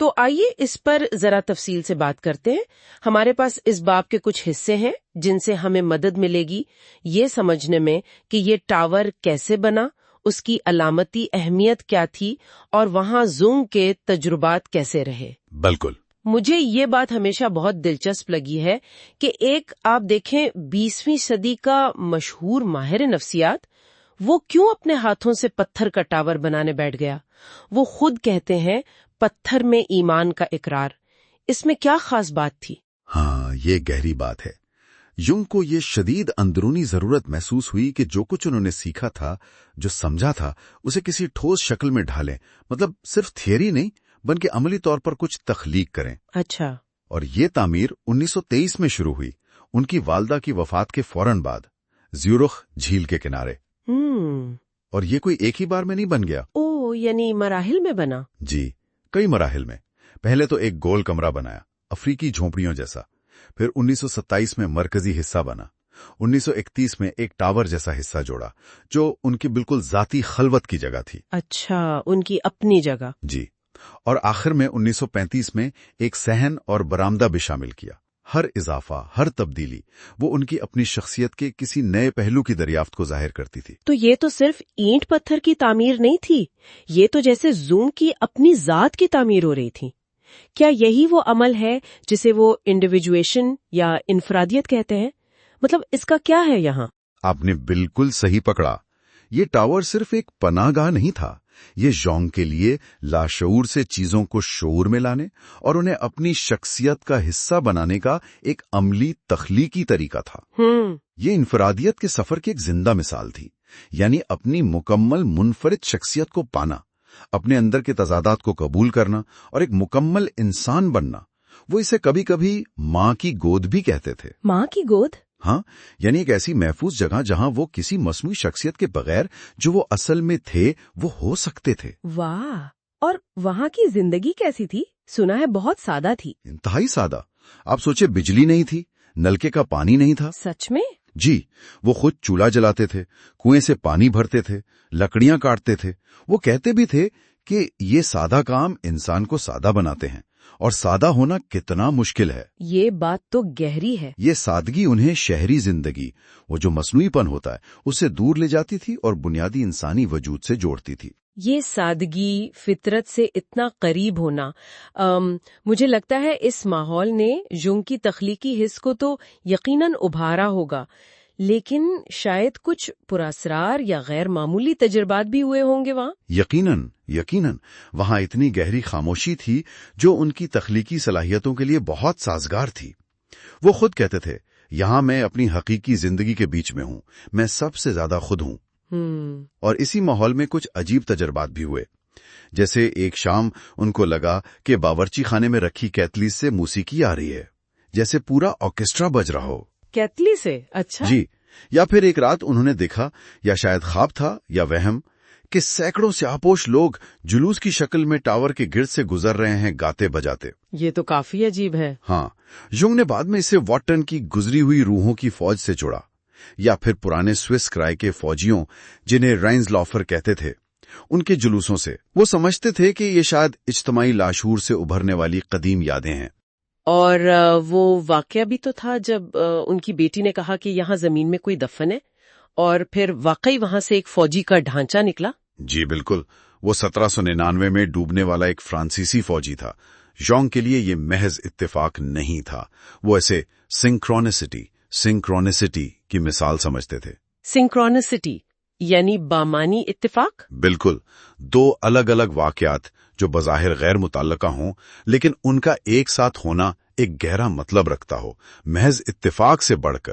تو آئیے اس پر ذرا تفصیل سے بات کرتے ہیں. ہمارے پاس اس باب کے کچھ حصے ہیں جن سے ہمیں مدد ملے گی یہ سمجھنے میں کہ یہ ٹاور کیسے بنا، اس کی علامتی اہمیت کیا تھی اور وہاں زونگ کے تجربات کیسے رہے. بالکل. مجھے یہ بات ہمیشہ بہت دلچسپ لگی ہے کہ ایک آپ دیکھیں 20ویں صدی کا مشہور ماہر نفسیات وہ کیوں اپنے ہاتھوں سے پتھر کا ٹاور بنانے بیٹھ گیا. وہ خود کہتے ہیں پتھر میں ایمان کا اقرار. اس میں کیا خاص بات تھی؟ ہاں، یہ گہری بات ہے. یونگ کو یہ شدید اندرونی ضرورت محسوس ہوئی کہ جو کچھ انہوں نے سیکھا تھا، جو سمجھا تھا، اسے کسی ٹھوس شکل میں ڈھالیں. مطلب صرف تھیوری نہیں بلکہ عملی طور پر کچھ تخلیق کریں. اچھا. اور یہ تعمیر 1923 میں شروع ہوئی، ان کی والدہ کی وفات کے فوراً بعد، زیورخ جھیل کے کنارے. اور یہ کوئی ایک ہی بار میں نہیں بن گیا. یعنی مراحل میں بنا؟ جی، کئی مراحل میں. پہلے تو ایک گول کمرہ بنایا، افریقی جھونپڑیوں جیسا. پھر 1927 میں مرکزی حصہ بنا. 1931 میں ایک ٹاور جیسا حصہ جوڑا جو ان کی بالکل ذاتی خلوت کی جگہ تھی. اچھا، ان کی اپنی جگہ. جی. اور آخر میں 1935 میں ایک صحن اور برآمدہ بھی شامل کیا. ہر اضافہ، ہر تبدیلی وہ ان کی اپنی شخصیت کے کسی نئے پہلو کی دریافت کو ظاہر کرتی تھی. تو یہ تو صرف اینٹ پتھر کی تعمیر نہیں تھی، یہ تو جیسے زونگ کی اپنی ذات کی تعمیر ہو رہی تھی. کیا یہی وہ عمل ہے جسے وہ انڈیویجویشن یا انفرادیت کہتے ہیں؟ مطلب اس کا کیا ہے یہاں؟ آپ نے بالکل صحیح پکڑا. یہ ٹاور صرف ایک پناہ گاہ نہیں تھا، یہ یونگ کے لیے لاشعور سے چیزوں کو شعور میں لانے اور انہیں اپنی شخصیت کا حصہ بنانے کا ایک عملی تخلیقی طریقہ تھا. یہ انفرادیت کے سفر کی ایک زندہ مثال تھی. یعنی اپنی مکمل منفرد شخصیت کو پانا، اپنے اندر کے تضادات کو قبول کرنا اور ایک مکمل انسان بننا. وہ اسے کبھی کبھی ماں کی گود بھی کہتے تھے. ماں کی گود؟ ہاں، یعنی ایک ایسی محفوظ جگہ جہاں وہ کسی مصنوعی شخصیت کے بغیر جو وہ اصل میں تھے وہ ہو سکتے تھے. واہ! اور وہاں کی زندگی کیسی تھی؟ سنا ہے بہت سادہ تھی. انتہائی سادہ. آپ سوچے، بجلی نہیں تھی، نلکے کا پانی نہیں تھا. سچ میں؟ جی. وہ خود چولہا جلاتے تھے، کنویں سے پانی بھرتے تھے، لکڑیاں کاٹتے تھے. وہ کہتے بھی تھے کہ یہ سادہ کام انسان کو سادہ بناتے ہیں اور سادہ ہونا کتنا مشکل ہے. یہ بات تو گہری ہے. یہ سادگی انہیں شہری زندگی، وہ جو مصنوعی پن ہوتا ہے، اس سے دور لے جاتی تھی اور بنیادی انسانی وجود سے جوڑتی تھی. یہ سادگی، فطرت سے اتنا قریب ہونا، مجھے لگتا ہے اس ماحول نے یونگ کی تخلیقی حس کو تو یقیناً ابھارا ہوگا، لیکن شاید کچھ پراسرار یا غیر معمولی تجربات بھی ہوئے ہوں گے وہاں. یقیناً وہاں اتنی گہری خاموشی تھی جو ان کی تخلیقی صلاحیتوں کے لیے بہت سازگار تھی. وہ خود کہتے تھے، یہاں میں اپنی حقیقی زندگی کے بیچ میں ہوں، میں سب سے زیادہ خود ہوں. اور اسی ماحول میں کچھ عجیب تجربات بھی ہوئے. جیسے ایک شام ان کو لگا کہ باورچی خانے میں رکھی کیتلی سے موسیقی آ رہی ہے، جیسے پورا آرکیسٹرا بج رہا ہو. کیتلی سے؟ اچھا. جی. یا پھر ایک رات انہوں نے دیکھا، یا شاید خواب تھا یا وہم، کہ سینکڑوں سیاہپوش لوگ جلوس کی شکل میں ٹاور کے گرد سے گزر رہے ہیں گاتے بجاتے. یہ تو کافی عجیب ہے. ہاں. یونگ نے بعد میں اسے واٹن کی گزری ہوئی روحوں کی فوج سے جوڑا. یا پھر پرانے سوئس کرائے کے فوجیوں جنہیں رائنز لافر کہتے تھے، ان کے جلوسوں سے. وہ سمجھتے تھے کہ یہ شاید اجتماعی لاشعور سے ابھرنے والی قدیم یادیں ہیں. اور وہ واقعہ بھی تو تھا جب ان کی بیٹی نے کہا کہ یہاں زمین میں کوئی دفن ہے، اور پھر واقعی وہاں سے ایک فوجی کا ڈھانچہ نکلا. جی بالکل. وہ 1799 میں ڈوبنے والا ایک فرانسیسی فوجی تھا. یونگ کے لیے یہ محض اتفاق نہیں تھا، وہ ایسے سنکرونیسٹی کی مثال سمجھتے تھے. سنکرونیسٹی یعنی بامانی اتفاق؟ بالکل. دو الگ الگ واقعات جو بظاہر غیر متعلقہ ہوں لیکن ان کا ایک ساتھ ہونا ایک گہرا مطلب رکھتا ہو، محض اتفاق سے بڑھ کر.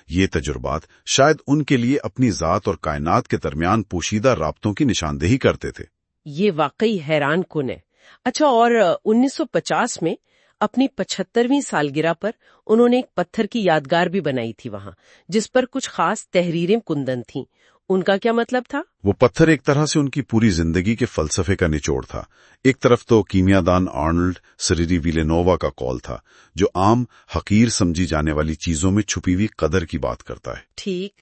یہ تجربات شاید ان کے لیے اپنی ذات اور کائنات کے درمیان پوشیدہ رابطوں کی نشاندہی کرتے تھے. یہ واقعی حیران کن ہے. اچھا، اور 1950 میں اپنی 75ویں سالگرہ پر انہوں نے ایک پتھر کی یادگار بھی بنائی تھی وہاں، جس پر کچھ خاص تحریریں کندن تھیں. ان کا کیا مطلب تھا؟ وہ پتھر ایک طرح سے ان کی پوری زندگی کے فلسفے کا نچوڑ تھا. ایک طرف تو کیمیا دان آرنلڈ سریری ویلینووا کا قول تھا، جو عام حقیر سمجھی جانے والی چیزوں میں چھپی ہوئی قدر کی بات کرتا ہے. ٹھیک.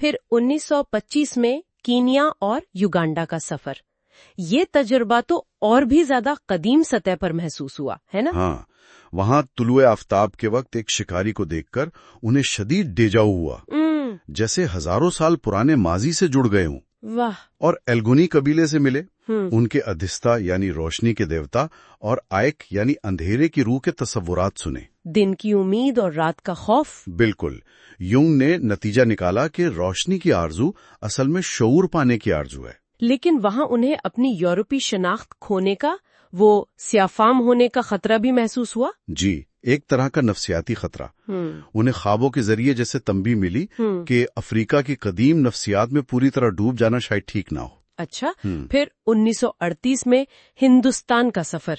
پھر 1925 میں کینیا اور یوگانڈا کا سفر. یہ تجربہ تو اور بھی زیادہ قدیم سطح پر محسوس ہوا ہے نا؟ ہاں، وہاں طلوع آفتاب کے وقت ایک شکاری کو دیکھ کر انہیں شدید ڈیجاؤ ہوا، جیسے ہزاروں سال پرانے ماضی سے جڑ گئے ہوں. واہ. اور ایلگونی قبیلے سے ملے. ان کے ادھستا یعنی روشنی کے دیوتا اور آئک یعنی اندھیرے کی روح کے تصورات سنے. دن کی امید اور رات کا خوف. بالکل. یونگ نے نتیجہ نکالا کہ روشنی کی آرزو اصل میں شعور پانے کی آرزو ہے. لیکن وہاں انہیں اپنی یورپی شناخت کھونے کا، وہ سیافام ہونے کا خطرہ بھی محسوس ہوا. جی، ایک طرح کا نفسیاتی خطرہ. انہیں خوابوں کے ذریعے جیسے تنبیہ ملی کہ افریقہ کی قدیم نفسیات میں پوری طرح ڈوب جانا شاید ٹھیک نہ ہو. اچھا. پھر 1938 میں ہندوستان کا سفر،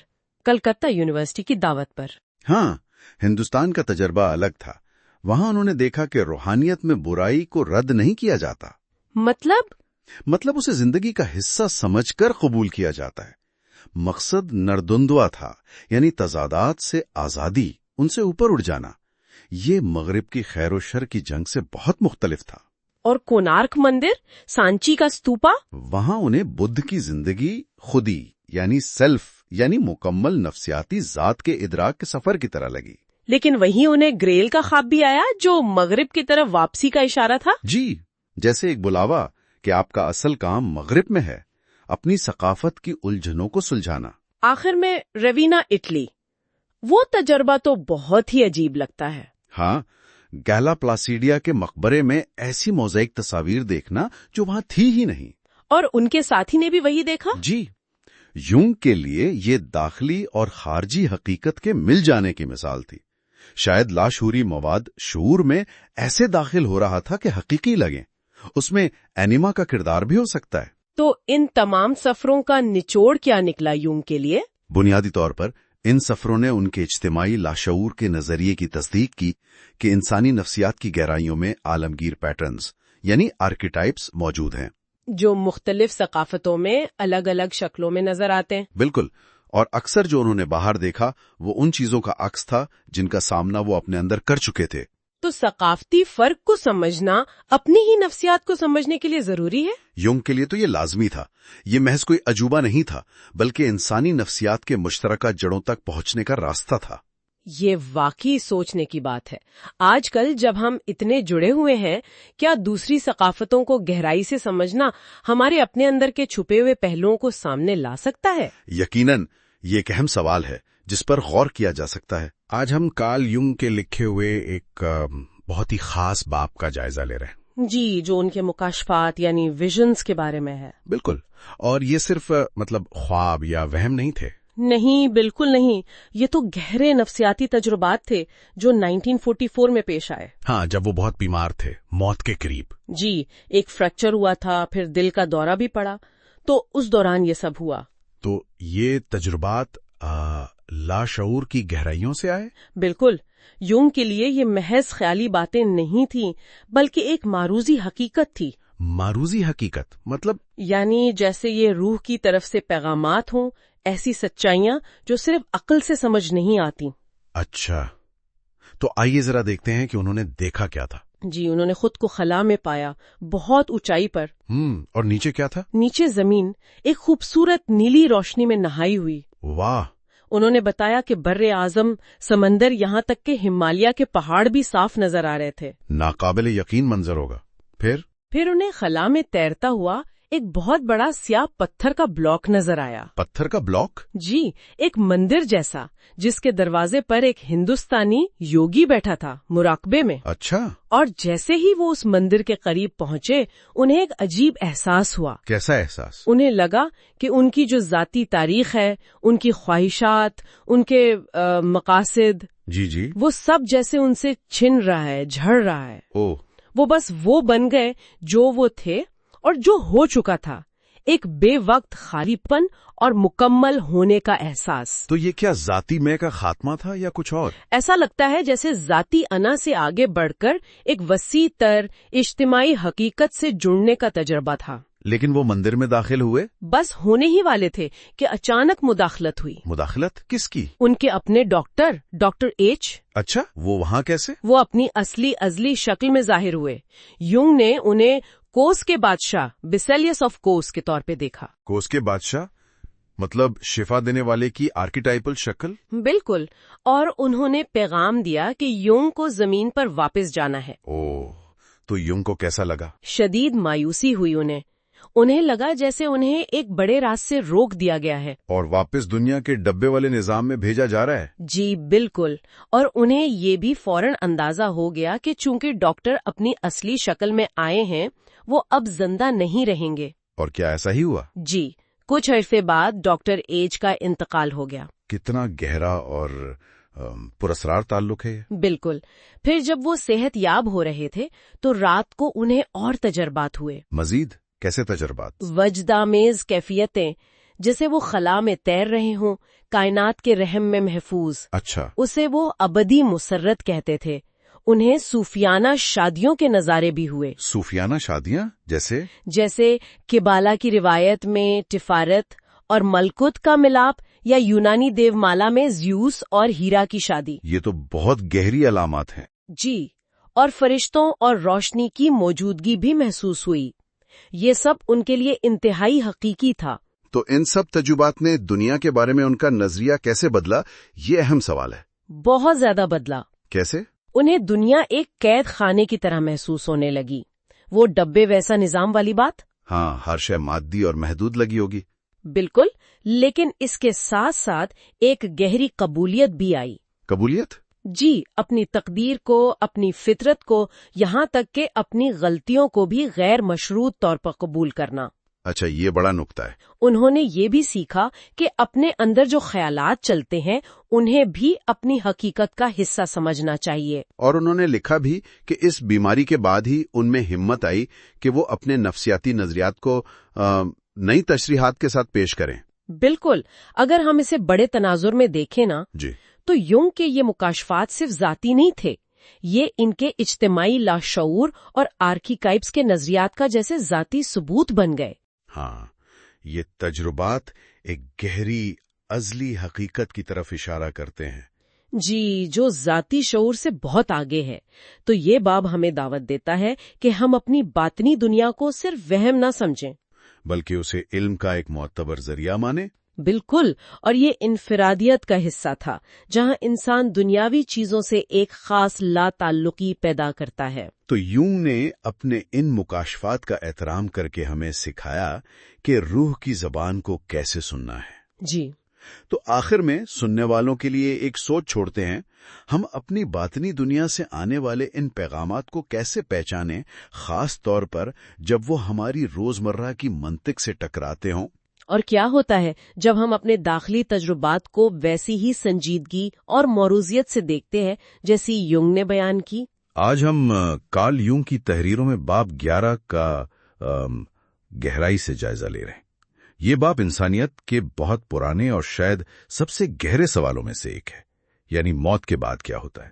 کلکتہ یونیورسٹی کی دعوت پر. ہاں، ہندوستان کا تجربہ الگ تھا. وہاں انہوں نے دیکھا کہ روحانیت میں برائی کو رد نہیں کیا جاتا. مطلب اسے زندگی کا حصہ سمجھ کر قبول کیا جاتا ہے. مقصد نردندوا تھا، یعنی تضادات سے آزادی، ان سے اوپر اٹھ جانا. یہ مغرب کی خیر و شر کی جنگ سے بہت مختلف تھا. اور کونارک مندر، سانچی کا ستوپا، وہاں انہیں بدھ کی زندگی خودی یعنی سیلف یعنی مکمل نفسیاتی ذات کے ادراک کے سفر کی طرح لگی. لیکن وہیں انہیں گریل کا خواب بھی آیا جو مغرب کی طرف واپسی کا اشارہ تھا. جی، جیسے ایک بلاوا کہ آپ کا اصل کام مغرب میں ہے، اپنی ثقافت کی الجھنوں کو سلجھانا. آخر میں روینا اٹلی، وہ تجربہ تو بہت ہی عجیب لگتا ہے. ہاں، گیلا پلاسیڈیا کے مقبرے میں ایسی موزیک تصاویر دیکھنا جو وہاں تھی ہی نہیں. اور ان کے ساتھی نے بھی وہی دیکھا. جی، یونگ کے لیے یہ داخلی اور خارجی حقیقت کے مل جانے کی مثال تھی. شاید لاشعوری مواد شعور میں ایسے داخل ہو رہا تھا کہ حقیقی لگیں. اس میں اینیما کا کردار بھی ہو سکتا ہے. تو ان تمام سفروں کا نچوڑ کیا نکلا یونگ کے لیے؟ بنیادی طور پر ان سفروں نے ان کے اجتماعی لاشعور کے نظریے کی تصدیق کی کہ انسانی نفسیات کی گہرائیوں میں عالمگیر پیٹرنز یعنی آرکیٹائپس موجود ہیں، جو مختلف ثقافتوں میں الگ الگ شکلوں میں نظر آتے ہیں. بالکل. اور اکثر جو انہوں نے باہر دیکھا وہ ان چیزوں کا عکس تھا جن کا سامنا وہ اپنے اندر کر چکے تھے. تو ثقافتی فرق کو سمجھنا اپنی ہی نفسیات کو سمجھنے کے لیے ضروری ہے؟ یونگ کے لیے تو یہ لازمی تھا. یہ محض کوئی عجوبہ نہیں تھا، بلکہ انسانی نفسیات کے مشترکہ جڑوں تک پہنچنے کا راستہ تھا. یہ واقعی سوچنے کی بات ہے. آج کل جب ہم اتنے جڑے ہوئے ہیں، کیا دوسری ثقافتوں کو گہرائی سے سمجھنا ہمارے اپنے اندر کے چھپے ہوئے پہلوؤں کو سامنے لا سکتا ہے؟ یقیناً یہ ایک اہم سوال ہے جس پر غور کیا جا سکتا ہے. آج ہم کارل یونگ کے لکھے ہوئے ایک بہت ہی خاص باب کا جائزہ لے رہے ہیں. جی، جو ان کے مکاشفات یعنی ویژنز کے بارے میں ہے. بالکل. اور یہ صرف خواب یا وہم نہیں تھے. نہیں، بالکل نہیں. یہ تو گہرے نفسیاتی تجربات تھے جو 1944 میں پیش آئے. ہاں، جب وہ بہت بیمار تھے، موت کے قریب. جی، ایک فریکچر ہوا تھا، پھر دل کا دورہ بھی پڑا، تو اس دوران یہ سب ہوا. تو یہ تجربات لاشعور کی گہرائیوں سے آئے؟ بالکل. یونگ کے لیے یہ محض خیالی باتیں نہیں تھیں، بلکہ ایک معروضی حقیقت تھی. معروضی حقیقت مطلب؟ یعنی جیسے یہ روح کی طرف سے پیغامات ہوں، ایسی سچائیاں جو صرف عقل سے سمجھ نہیں آتی. اچھا، تو آئیے ذرا دیکھتے ہیں کہ انہوں نے دیکھا کیا تھا. جی، انہوں نے خود کو خلا میں پایا، بہت اونچائی پر. اور نیچے کیا تھا؟ نیچے زمین ایک خوبصورت نیلی روشنی میں نہائی ہوئی. واہ. انہوں نے بتایا کہ بر اعظم، سمندر، یہاں تک کہ ہمالیہ کے پہاڑ بھی صاف نظر آ رہے تھے. ناقابل یقین منظر ہوگا. پھر انہیں خلا میں تیرتا ہوا ایک بہت بڑا سیاہ پتھر کا بلاک نظر آیا. پتھر کا بلاک؟ جی، ایک مندر جیسا جس کے دروازے پر ایک ہندوستانی یوگی بیٹھا تھا مراقبے میں. اچھا. اور جیسے ہی وہ اس مندر کے قریب پہنچے، انہیں ایک عجیب احساس ہوا. کیسا احساس؟ انہیں لگا کہ ان کی جو ذاتی تاریخ ہے، ان کی خواہشات، ان کے مقاصد، جی وہ سب جیسے ان سے چھن رہا ہے، جھڑ رہا ہے. وہ بس وہ بن گئے جو وہ تھے اور جو ہو چکا تھا. ایک بے وقت خالی پن اور مکمل ہونے کا احساس. تو یہ کیا ذاتی میں کا خاتمہ تھا یا کچھ اور؟ ایسا لگتا ہے جیسے ذاتی انا سے آگے بڑھ کر ایک وسیع تر اجتماعی حقیقت سے جڑنے کا تجربہ تھا. لیکن وہ مندر میں داخل ہوئے؟ بس ہونے ہی والے تھے کہ اچانک مداخلت ہوئی. مداخلت کس کی؟ ان کے اپنے ڈاکٹر ایچ. اچھا، وہ وہاں کیسے؟ وہ اپنی ازلی شکل میں ظاہر ہوئے. یونگ نے انہیں کوس کے بادشاہ بیسیلیس آف کوس کے طور پہ دیکھا. کوس کے بادشاہ مطلب شفا دینے والے کی آرکیٹائپل شکل؟ بالکل. اور انہوں نے پیغام دیا کہ یونگ کو زمین پر واپس جانا ہے. اوہ، تو یونگ کو کیسا لگا؟ شدید مایوسی ہوئی انہیں لگا جیسے انہیں ایک بڑے راز سے روک دیا گیا ہے. اور واپس دنیا کے ڈبے والے نظام میں بھیجا جا رہا ہے؟ جی بالکل. اور انہیں یہ بھی فوراً اندازہ ہو گیا کہ چونکہ ڈاکٹر اپنی اصلی شکل میں آئے ہیں وہ اب زندہ نہیں رہیں گے. اور کیا ایسا ہی ہوا؟ جی. کچھ عرصے بعد ڈاکٹر ایج کا انتقال ہو گیا. کتنا گہرا اور پراسرار تعلق ہے. بالکل. پھر جب وہ صحت یاب ہو رہے تھے تو رات کو انہیں اور تجربات ہوئے. مزید کیسے تجربات؟ وجدامیز کیفیتیں، جیسے وہ خلا میں تیر رہے ہوں، کائنات کے رحم میں محفوظ. اچھا. اسے وہ ابدی مسرت کہتے تھے. انہیں صوفیانہ شادیوں کے نظارے بھی ہوئے. صوفیانہ شادیاں جیسے کبالا کی روایت میں ٹفارت اور ملکوت کا ملاپ، یا یونانی دیو مالا میں زیوس اور ہیرا کی شادی. یہ تو بہت گہری علامات ہیں. جی. اور فرشتوں اور روشنی کی موجودگی بھی محسوس ہوئی. یہ سب ان کے لیے انتہائی حقیقی تھا. تو ان سب تجربات نے دنیا کے بارے میں ان کا نظریہ کیسے بدلا؟ یہ اہم سوال ہے. بہت زیادہ بدلا. کیسے؟ انہیں دنیا ایک قید خانے کی طرح محسوس ہونے لگی. وہ ڈبے ویسا نظام والی بات. ہاں، ہر شے مادی اور محدود لگی ہوگی. بالکل. لیکن اس کے ساتھ ساتھ ایک گہری قبولیت بھی آئی. قبولیت؟ جی. اپنی تقدیر کو، اپنی فطرت کو، یہاں تک کہ اپنی غلطیوں کو بھی غیر مشروط طور پر قبول کرنا. اچھا، یہ بڑا نکتہ ہے. انہوں نے یہ بھی سیکھا کہ اپنے اندر جو خیالات چلتے ہیں انہیں بھی اپنی حقیقت کا حصہ سمجھنا چاہیے. اور انہوں نے لکھا بھی کہ اس بیماری کے بعد ہی ان میں ہمت آئی کہ وہ اپنے نفسیاتی نظریات کو نئی تشریحات کے ساتھ پیش کریں. بالکل. اگر ہم اسے بڑے تناظر میں دیکھیں نا، جی، تو یونگ کے یہ مکاشفات صرف ذاتی نہیں تھے. یہ ان کے اجتماعی لاشعور اور آرکیٹائپس کے نظریات کا جیسے ذاتی ثبوت بن گئے. ہاں، یہ تجربات ایک گہری ازلی حقیقت کی طرف اشارہ کرتے ہیں. جی، جو ذاتی شعور سے بہت آگے ہے. تو یہ باب ہمیں دعوت دیتا ہے کہ ہم اپنی باطنی دنیا کو صرف وہم نہ سمجھیں، بلکہ اسے علم کا ایک معتبر ذریعہ مانیں. بالکل. اور یہ انفرادیت کا حصہ تھا، جہاں انسان دنیاوی چیزوں سے ایک خاص لا تعلقی پیدا کرتا ہے. تو یونگ نے اپنے ان مکاشفات کا احترام کر کے ہمیں سکھایا کہ روح کی زبان کو کیسے سننا ہے. جی. تو آخر میں سننے والوں کے لیے ایک سوچ چھوڑتے ہیں. ہم اپنی باطنی دنیا سے آنے والے ان پیغامات کو کیسے پہچانیں، خاص طور پر جب وہ ہماری روزمرہ کی منطق سے ٹکراتے ہوں؟ اور کیا ہوتا ہے جب ہم اپنے داخلی تجربات کو ویسی ہی سنجیدگی اور موروثیت سے دیکھتے ہیں جیسی یونگ نے بیان کی؟ آج ہم کارل یونگ کی تحریروں میں باب 11 کا گہرائی سے جائزہ لے رہے ہیں. یہ باب انسانیت کے بہت پرانے اور شاید سب سے گہرے سوالوں میں سے ایک ہے، یعنی موت کے بعد کیا ہوتا ہے.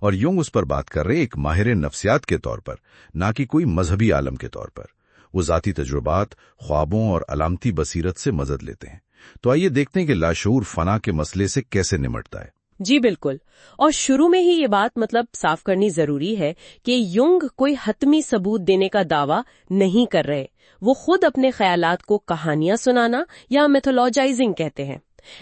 اور یونگ اس پر بات کر رہے ایک ماہر نفسیات کے طور پر، نہ کہ کوئی مذہبی عالم کے طور پر. وہ ذاتی تجربات، خوابوں اور علامتی بصیرت سے مدد لیتے ہیں. تو آئیے دیکھتے ہیں کہ لاشعور فنا کے مسئلے سے کیسے نمٹتا ہے. جی بالکل. اور شروع میں ہی یہ بات صاف کرنی ضروری ہے کہ یونگ کوئی حتمی ثبوت دینے کا دعویٰ نہیں کر رہے. وہ خود اپنے خیالات کو کہانیاں سنانا یا میتھولوجائزنگ کہتے ہیں.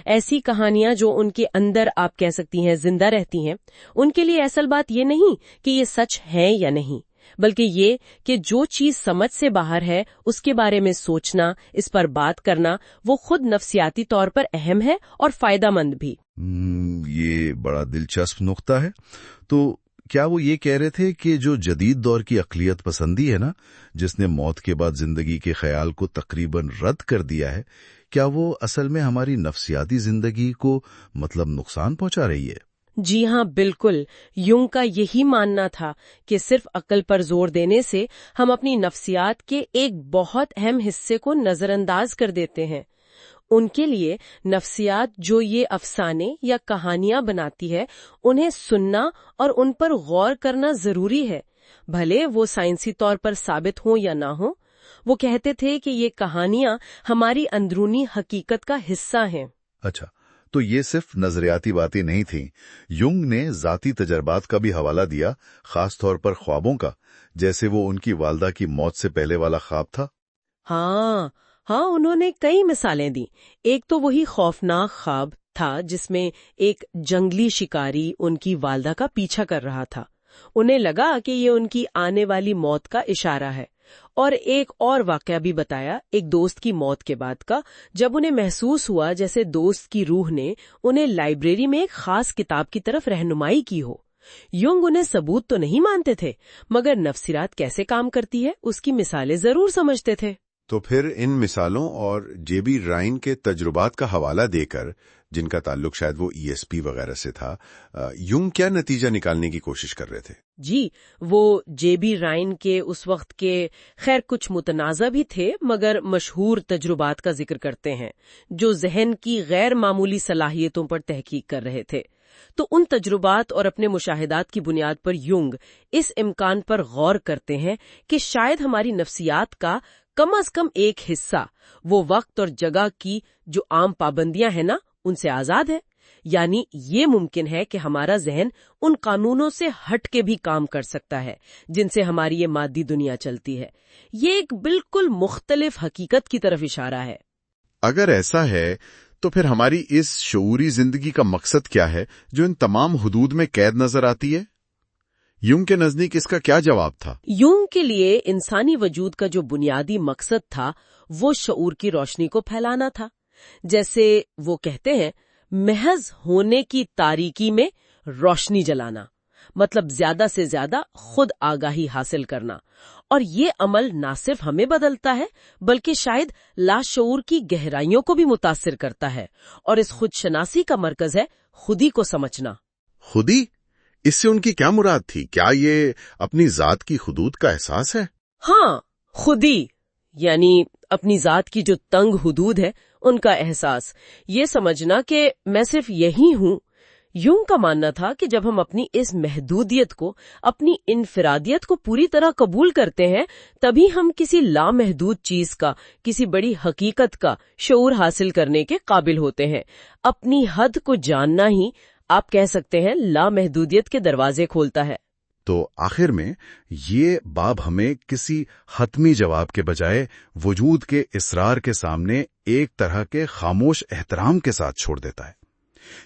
ایسی کہانیاں جو ان کے اندر آپ کہہ سکتی ہیں زندہ رہتی ہیں. ان کے لیے اصل بات یہ نہیں کہ یہ سچ ہے یا نہیں، بلکہ یہ کہ جو چیز سمجھ سے باہر ہے اس کے بارے میں سوچنا، اس پر بات کرنا، وہ خود نفسیاتی طور پر اہم ہے اور فائدہ مند بھی. یہ بڑا دلچسپ نقطہ ہے. تو کیا وہ یہ کہہ رہے تھے کہ جو جدید دور کی عقلیت پسندی ہے نا، جس نے موت کے بعد زندگی کے خیال کو تقریباً رد کر دیا ہے، کیا وہ اصل میں ہماری نفسیاتی زندگی کو نقصان پہنچا رہی ہے؟ جی ہاں، بالکل. یونگ کا یہی ماننا تھا کہ صرف عقل پر زور دینے سے ہم اپنی نفسیات کے ایک بہت اہم حصے کو نظر انداز کر دیتے ہیں. ان کے لیے نفسیات جو یہ افسانے یا کہانیاں بناتی ہے انہیں سننا اور ان پر غور کرنا ضروری ہے، بھلے وہ سائنسی طور پر ثابت ہوں یا نہ ہوں. وہ کہتے تھے کہ یہ کہانیاں ہماری اندرونی حقیقت کا حصہ ہیں۔ اچھا، تو یہ صرف نظریاتی باتیں نہیں تھیں، یونگ نے ذاتی تجربات کا بھی حوالہ دیا، خاص طور پر خوابوں کا، جیسے وہ ان کی والدہ کی موت سے پہلے والا خواب تھا۔ ہاں، انہوں نے کئی مثالیں دی۔ ایک تو وہی خوفناک خواب تھا جس میں ایک جنگلی شکاری ان کی والدہ کا پیچھا کر رہا تھا۔ انہیں لگا کہ یہ ان کی آنے والی موت کا اشارہ ہے۔ اور ایک اور واقعہ بھی بتایا، ایک دوست کی موت کے بعد کا، جب انہیں محسوس ہوا جیسے دوست کی روح نے انہیں لائبریری میں ایک خاص کتاب کی طرف رہنمائی کی ہو۔ یونگ انہیں ثبوت تو نہیں مانتے تھے، مگر نفسیات کیسے کام کرتی ہے اس کی مثالیں ضرور سمجھتے تھے۔ تو پھر ان مثالوں اور جے بی رائن کے تجربات کا حوالہ دے کر، جن کا تعلق شاید وہ ESP وغیرہ سے تھا، یونگ کیا نتیجہ نکالنے کی کوشش کر رہے تھے؟ جی، وہ جے بی رائن کے اس وقت کے خیر کچھ متنازع بھی تھے مگر مشہور تجربات کا ذکر کرتے ہیں جو ذہن کی غیر معمولی صلاحیتوں پر تحقیق کر رہے تھے۔ تو ان تجربات اور اپنے مشاہدات کی بنیاد پر یونگ اس امکان پر غور کرتے ہیں کہ شاید ہماری نفسیات کا کم از کم ایک حصہ وہ وقت اور جگہ کی جو عام پابندیاں ہیں نا، ان سے آزاد ہے۔ یعنی یہ ممکن ہے کہ ہمارا ذہن ان قانونوں سے ہٹ کے بھی کام کر سکتا ہے جن سے ہماری یہ مادی دنیا چلتی ہے۔ یہ ایک بالکل مختلف حقیقت کی طرف اشارہ ہے۔ اگر ایسا ہے تو پھر ہماری اس شعوری زندگی کا مقصد کیا ہے جو ان تمام حدود میں قید نظر آتی ہے؟ یونگ کے نزدیک اس کا کیا جواب تھا؟ یونگ کے لیے انسانی وجود کا جو بنیادی مقصد تھا وہ شعور کی روشنی کو پھیلانا تھا۔ جیسے وہ کہتے ہیں، محض ہونے کی تاریکی میں روشنی جلانا، مطلب زیادہ سے زیادہ خود آگاہی حاصل کرنا۔ اور یہ عمل نہ صرف ہمیں بدلتا ہے بلکہ شاید لاشعور کی گہرائیوں کو بھی متاثر کرتا ہے، اور اس خود شناسی کا مرکز ہے خودی کو سمجھنا۔ خودی؟ اس سے ان کی کیا مراد تھی؟ کیا یہ اپنی ذات کی حدود کا احساس ہے؟ ہاں، خودی یعنی اپنی ذات کی جو تنگ حدود ہے ان کا احساس، یہ سمجھنا کہ میں صرف یہی ہوں۔ یونگ کا ماننا تھا کہ جب ہم اپنی اس محدودیت کو، اپنی انفرادیت کو پوری طرح قبول کرتے ہیں، تبھی ہم کسی لامحدود چیز کا، کسی بڑی حقیقت کا شعور حاصل کرنے کے قابل ہوتے ہیں۔ اپنی حد کو جاننا ہی، آپ کہہ سکتے ہیں، لامحدودیت کے دروازے کھولتا ہے۔ تو آخر میں یہ باب ہمیں کسی حتمی جواب کے بجائے وجود کے اصرار کے سامنے ایک طرح کے خاموش احترام کے ساتھ چھوڑ دیتا ہے،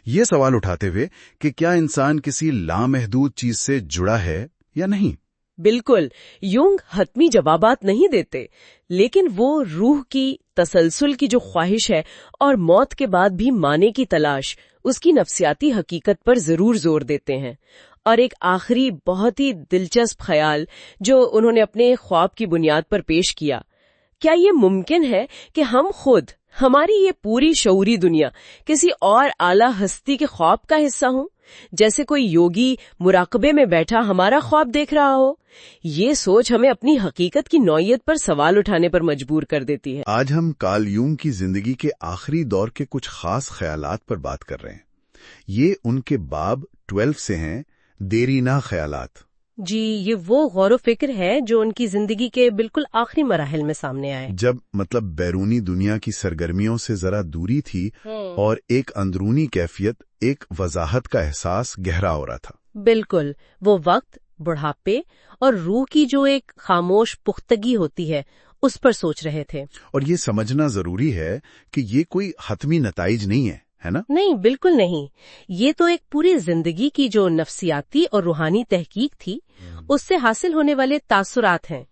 یہ سوال اٹھاتے ہوئے کہ کیا انسان کسی لامحدود چیز سے جڑا ہے یا نہیں۔ بالکل، یونگ حتمی جوابات نہیں دیتے، لیکن وہ روح کی تسلسل کی جو خواہش ہے اور موت کے بعد بھی معنی کی تلاش، اس کی نفسیاتی حقیقت پر ضرور زور دیتے ہیں۔ اور ایک آخری بہت ہی دلچسپ خیال جو انہوں نے اپنے خواب کی بنیاد پر پیش کیا، کیا یہ ممکن ہے کہ ہم خود، ہماری یہ پوری شعوری دنیا، کسی اور اعلیٰ ہستی کے خواب کا حصہ ہوں؟ جیسے کوئی یوگی مراقبے میں بیٹھا ہمارا خواب دیکھ رہا ہو۔ یہ سوچ ہمیں اپنی حقیقت کی نوعیت پر سوال اٹھانے پر مجبور کر دیتی ہے۔ آج ہم کارل یونگ کی زندگی کے آخری دور کے کچھ خاص خیالات پر بات کر رہے ہیں۔ یہ ان کے باب 12 سے ہیں، دیرینہ خیالات۔ جی، یہ وہ غور و فکر ہے جو ان کی زندگی کے بالکل آخری مراحل میں سامنے آئے، جب بیرونی دنیا کی سرگرمیوں سے ذرا دوری تھی اور ایک اندرونی کیفیت، ایک وضاحت کا احساس گہرا ہو رہا تھا۔ بالکل، وہ وقت، بڑھاپے اور روح کی جو ایک خاموش پختگی ہوتی ہے اس پر سوچ رہے تھے۔ اور یہ سمجھنا ضروری ہے کہ یہ کوئی حتمی نتائج نہیں ہے نا؟ نہیں، بالکل نہیں۔ یہ تو ایک پوری زندگی کی جو نفسیاتی اور روحانی تحقیق تھی، اس سے حاصل ہونے والے تاثرات ہیں،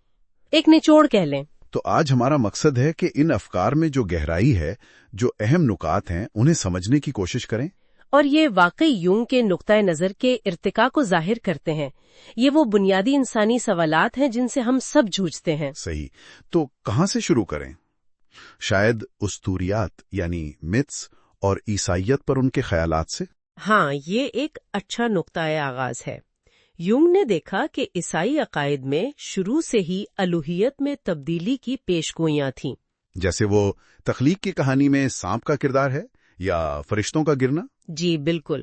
ایک نچوڑ کہہ لیں۔ تو آج ہمارا مقصد ہے کہ ان افکار میں جو گہرائی ہے، جو اہم نکات ہیں، انہیں سمجھنے کی کوشش کریں۔ اور یہ واقعی یونگ کے نقطۂ نظر کے ارتقاء کو ظاہر کرتے ہیں۔ یہ وہ بنیادی انسانی سوالات ہیں جن سے ہم سب جوجھتے ہیں۔ صحیح، تو کہاں سے شروع کریں؟ شاید اسطوریات یعنی متس اور عیسائیت پر ان کے خیالات سے؟ ہاں، یہ ایک اچھا نقطۂ آغاز ہے۔ یونگ نے دیکھا کہ عیسائی عقائد میں شروع سے ہی الوہیت میں تبدیلی کی پیشگوئیاں تھیں۔ جیسے وہ تخلیق کی کہانی میں سانپ کا کردار ہے یا فرشتوں کا گرنا؟ جی بالکل،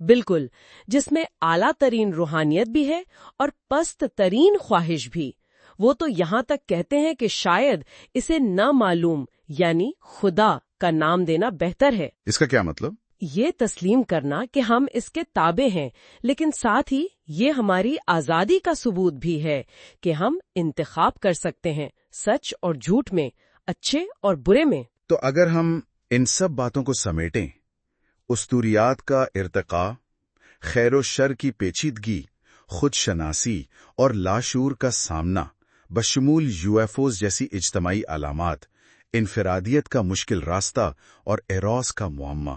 بالکل، جس میں اعلیٰ ترین روحانیت بھی ہے اور پست ترین خواہش بھی۔ وہ تو یہاں تک کہتے ہیں کہ شاید اسے نامعلوم یعنی خدا کا نام دینا بہتر ہے۔ اس کا کیا مطلب؟ یہ تسلیم کرنا کہ ہم اس کے تابع ہیں، لیکن ساتھ ہی یہ ہماری آزادی کا ثبوت بھی ہے کہ ہم انتخاب کر سکتے ہیں سچ اور جھوٹ میں، اچھے اور برے میں۔ تو اگر ہم ان سب باتوں کو سمیٹیں، اسطوریات کا ارتقاء، خیر و شر کی پیچیدگی، خود شناسی اور لاشعور کا سامنا، بشمول UFOs جیسی اجتماعی علامات، انفرادیت کا مشکل راستہ اور ایروس کا معمہ،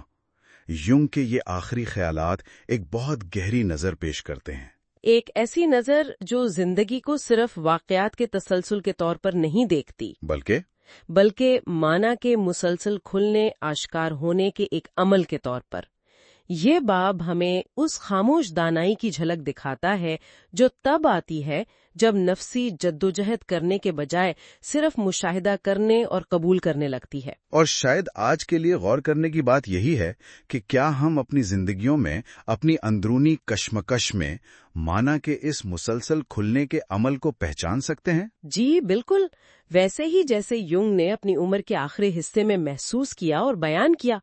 یونگ کے یہ آخری خیالات ایک بہت گہری نظر پیش کرتے ہیں۔ ایک ایسی نظر جو زندگی کو صرف واقعات کے تسلسل کے طور پر نہیں دیکھتی، بلکہ معنی کے مسلسل کھلنے، آشکار ہونے کے ایک عمل کے طور پر۔ یہ باب ہمیں اس خاموش دانائی کی جھلک دکھاتا ہے جو تب آتی ہے جب نفسی جدوجہد کرنے کے بجائے صرف مشاہدہ کرنے اور قبول کرنے لگتی ہے۔ اور شاید آج کے لیے غور کرنے کی بات یہی ہے کہ کیا ہم اپنی زندگیوں میں اپنی اندرونی کشمکش میں معنی کے اس مسلسل کھلنے کے عمل کو پہچان سکتے ہیں؟ جی بالکل، ویسے ہی جیسے یونگ نے اپنی عمر کے آخری حصے میں محسوس کیا اور بیان کیا۔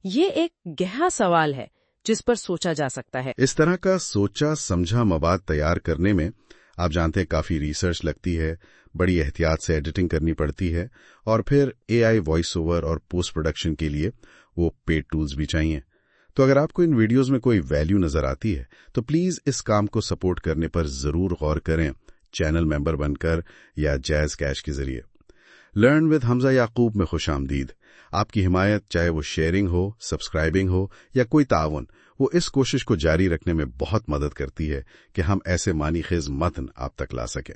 یہ ایک گہرا سوال ہے جس پر سوچا جا سکتا ہے۔ اس طرح کا سوچا سمجھا مواد تیار کرنے میں آپ جانتے ہیں کافی ریسرچ لگتی ہے، بڑی احتیاط سے ایڈیٹنگ کرنی پڑتی ہے، اور پھر AI وائس اوور اور پوسٹ پروڈکشن کے لیے وہ پیڈ ٹولز بھی چاہیے۔ تو اگر آپ کو ان ویڈیوز میں کوئی ویلیو نظر آتی ہے تو پلیز اس کام کو سپورٹ کرنے پر ضرور غور کریں، چینل ممبر بن کر یا جائز کیش کے ذریعے۔ لرن ود حمزہ یعقوب میں خوش آمدید۔ آپ کی حمایت، چاہے وہ شیئرنگ ہو، سبسکرائبنگ ہو یا کوئی تعاون، وہ اس کوشش کو جاری رکھنے میں بہت مدد کرتی ہے کہ ہم ایسے معنی خیز متن آپ تک لا سکیں۔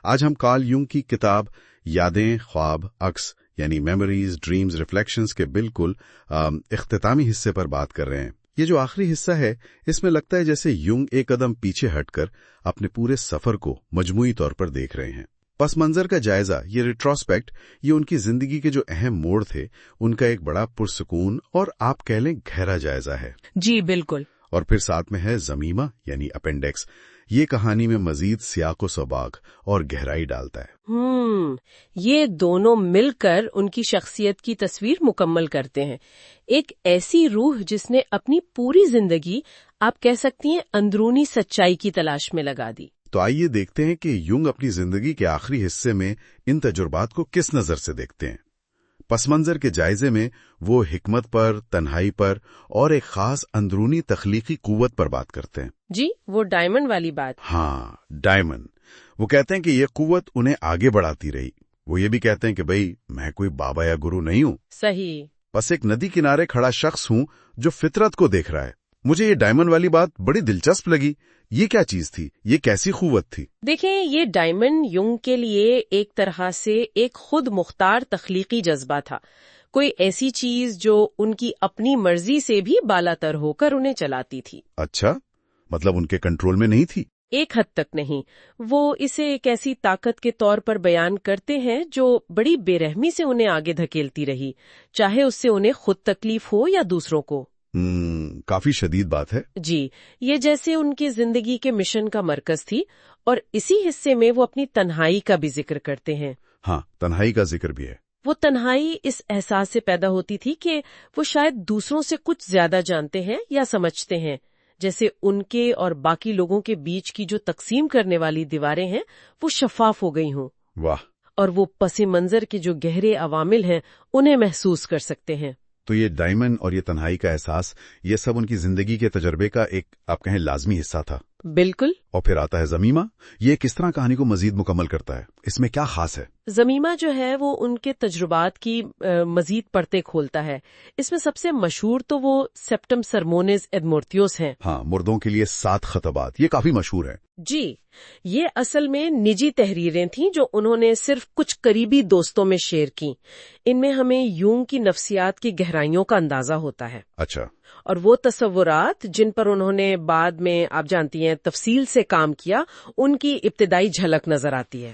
آج ہم کارل یونگ کی کتاب یادیں، خواب، عکس یعنی میموریز، ڈریمز، ریفلیکشنز کے بالکل اختتامی حصے پر بات کر رہے ہیں۔ یہ جو آخری حصہ ہے، اس میں لگتا ہے جیسے یونگ ایک قدم پیچھے ہٹ کر اپنے پورے سفر کو مجموعی طور پر دیکھ رہے ہیں۔ پس منظر کا جائزہ، یہ ریٹروسپیکٹ، یہ ان کی زندگی کے جو اہم موڑ تھے ان کا ایک بڑا پرسکون اور آپ کہہ لیں گہرا جائزہ ہے۔ جی بالکل۔ اور پھر ساتھ میں ہے زمیمہ یعنی اپینڈکس، یہ کہانی میں مزید سیاق و سباق اور گہرائی ڈالتا ہے۔ یہ دونوں مل کر ان کی شخصیت کی تصویر مکمل کرتے ہیں، ایک ایسی روح جس نے اپنی پوری زندگی آپ کہہ سکتی ہیں اندرونی سچائی کی تلاش میں لگا دی۔ تو آئیے دیکھتے ہیں کہ یونگ اپنی زندگی کے آخری حصے میں ان تجربات کو کس نظر سے دیکھتے ہیں۔ پس منظر کے جائزے میں وہ حکمت پر، تنہائی پر اور ایک خاص اندرونی تخلیقی قوت پر بات کرتے ہیں۔ جی، وہ ڈائمنڈ والی بات۔ ہاں، ڈائمنڈ۔ وہ کہتے ہیں کہ یہ قوت انہیں آگے بڑھاتی رہی۔ وہ یہ بھی کہتے ہیں کہ بھئی میں کوئی بابا یا گرو نہیں ہوں، صحیح، بس ایک ندی کنارے کھڑا شخص ہوں جو فطرت کو دیکھ رہا ہے۔ مجھے یہ ڈائمنڈ والی بات بڑی دلچسپ لگی۔ یہ کیا چیز تھی؟ یہ کیسی قوت تھی؟ دیکھیں، یہ ڈائمنڈ یونگ کے لیے ایک طرح سے ایک خود مختار تخلیقی جذبہ تھا، کوئی ایسی چیز جو ان کی اپنی مرضی سے بھی بالا تر ہو کر انہیں چلاتی تھی۔ اچھا، مطلب ان کے کنٹرول میں نہیں تھی؟ ایک حد تک نہیں۔ وہ اسے ایک ایسی طاقت کے طور پر بیان کرتے ہیں جو بڑی بے رحمی سے انہیں آگے دھکیلتی رہی، چاہے اس سے انہیں خود تکلیف ہو یا دوسروں کو۔ کافی شدید بات ہے۔ جی، یہ جیسے ان کی زندگی کے مشن کا مرکز تھی، اور اسی حصے میں وہ اپنی تنہائی کا بھی ذکر کرتے ہیں۔ ہاں، تنہائی کا ذکر بھی ہے۔ وہ تنہائی اس احساس سے پیدا ہوتی تھی کہ وہ شاید دوسروں سے کچھ زیادہ جانتے ہیں یا سمجھتے ہیں، جیسے ان کے اور باقی لوگوں کے بیچ کی جو تقسیم کرنے والی دیواریں ہیں وہ شفاف ہو گئی ہوں۔ واہ! اور وہ پس منظر کے جو گہرے عوامل ہیں انہیں محسوس کر سکتے ہیں۔ تو یہ ڈائمنڈ اور یہ تنہائی کا احساس، یہ سب ان کی زندگی کے تجربے کا ایک آپ کہیں لازمی حصہ تھا۔ بالکل۔ اور پھر آتا ہے زمیمہ۔ یہ کس طرح کہانی کو مزید مکمل کرتا ہے؟ اس میں کیا خاص ہے؟ زمیمہ جو ہے وہ ان کے تجربات کی مزید پرتیں کھولتا ہے۔ اس میں سب سے مشہور تو وہ سیپٹم سرمونز ایڈمورتیوس ہیں۔ ہاں، مردوں کے لیے 7 خطبات، یہ کافی مشہور ہے۔ جی، یہ اصل میں نجی تحریریں تھیں جو انہوں نے صرف کچھ قریبی دوستوں میں شیئر کی۔ ان میں ہمیں یونگ کی نفسیات کی گہرائیوں کا اندازہ ہوتا ہے۔ اچھا۔ اور وہ تصورات جن پر انہوں نے بعد میں آپ جانتی ہیں تفصیل سے کام کیا، ان کی ابتدائی جھلک نظر آتی ہے۔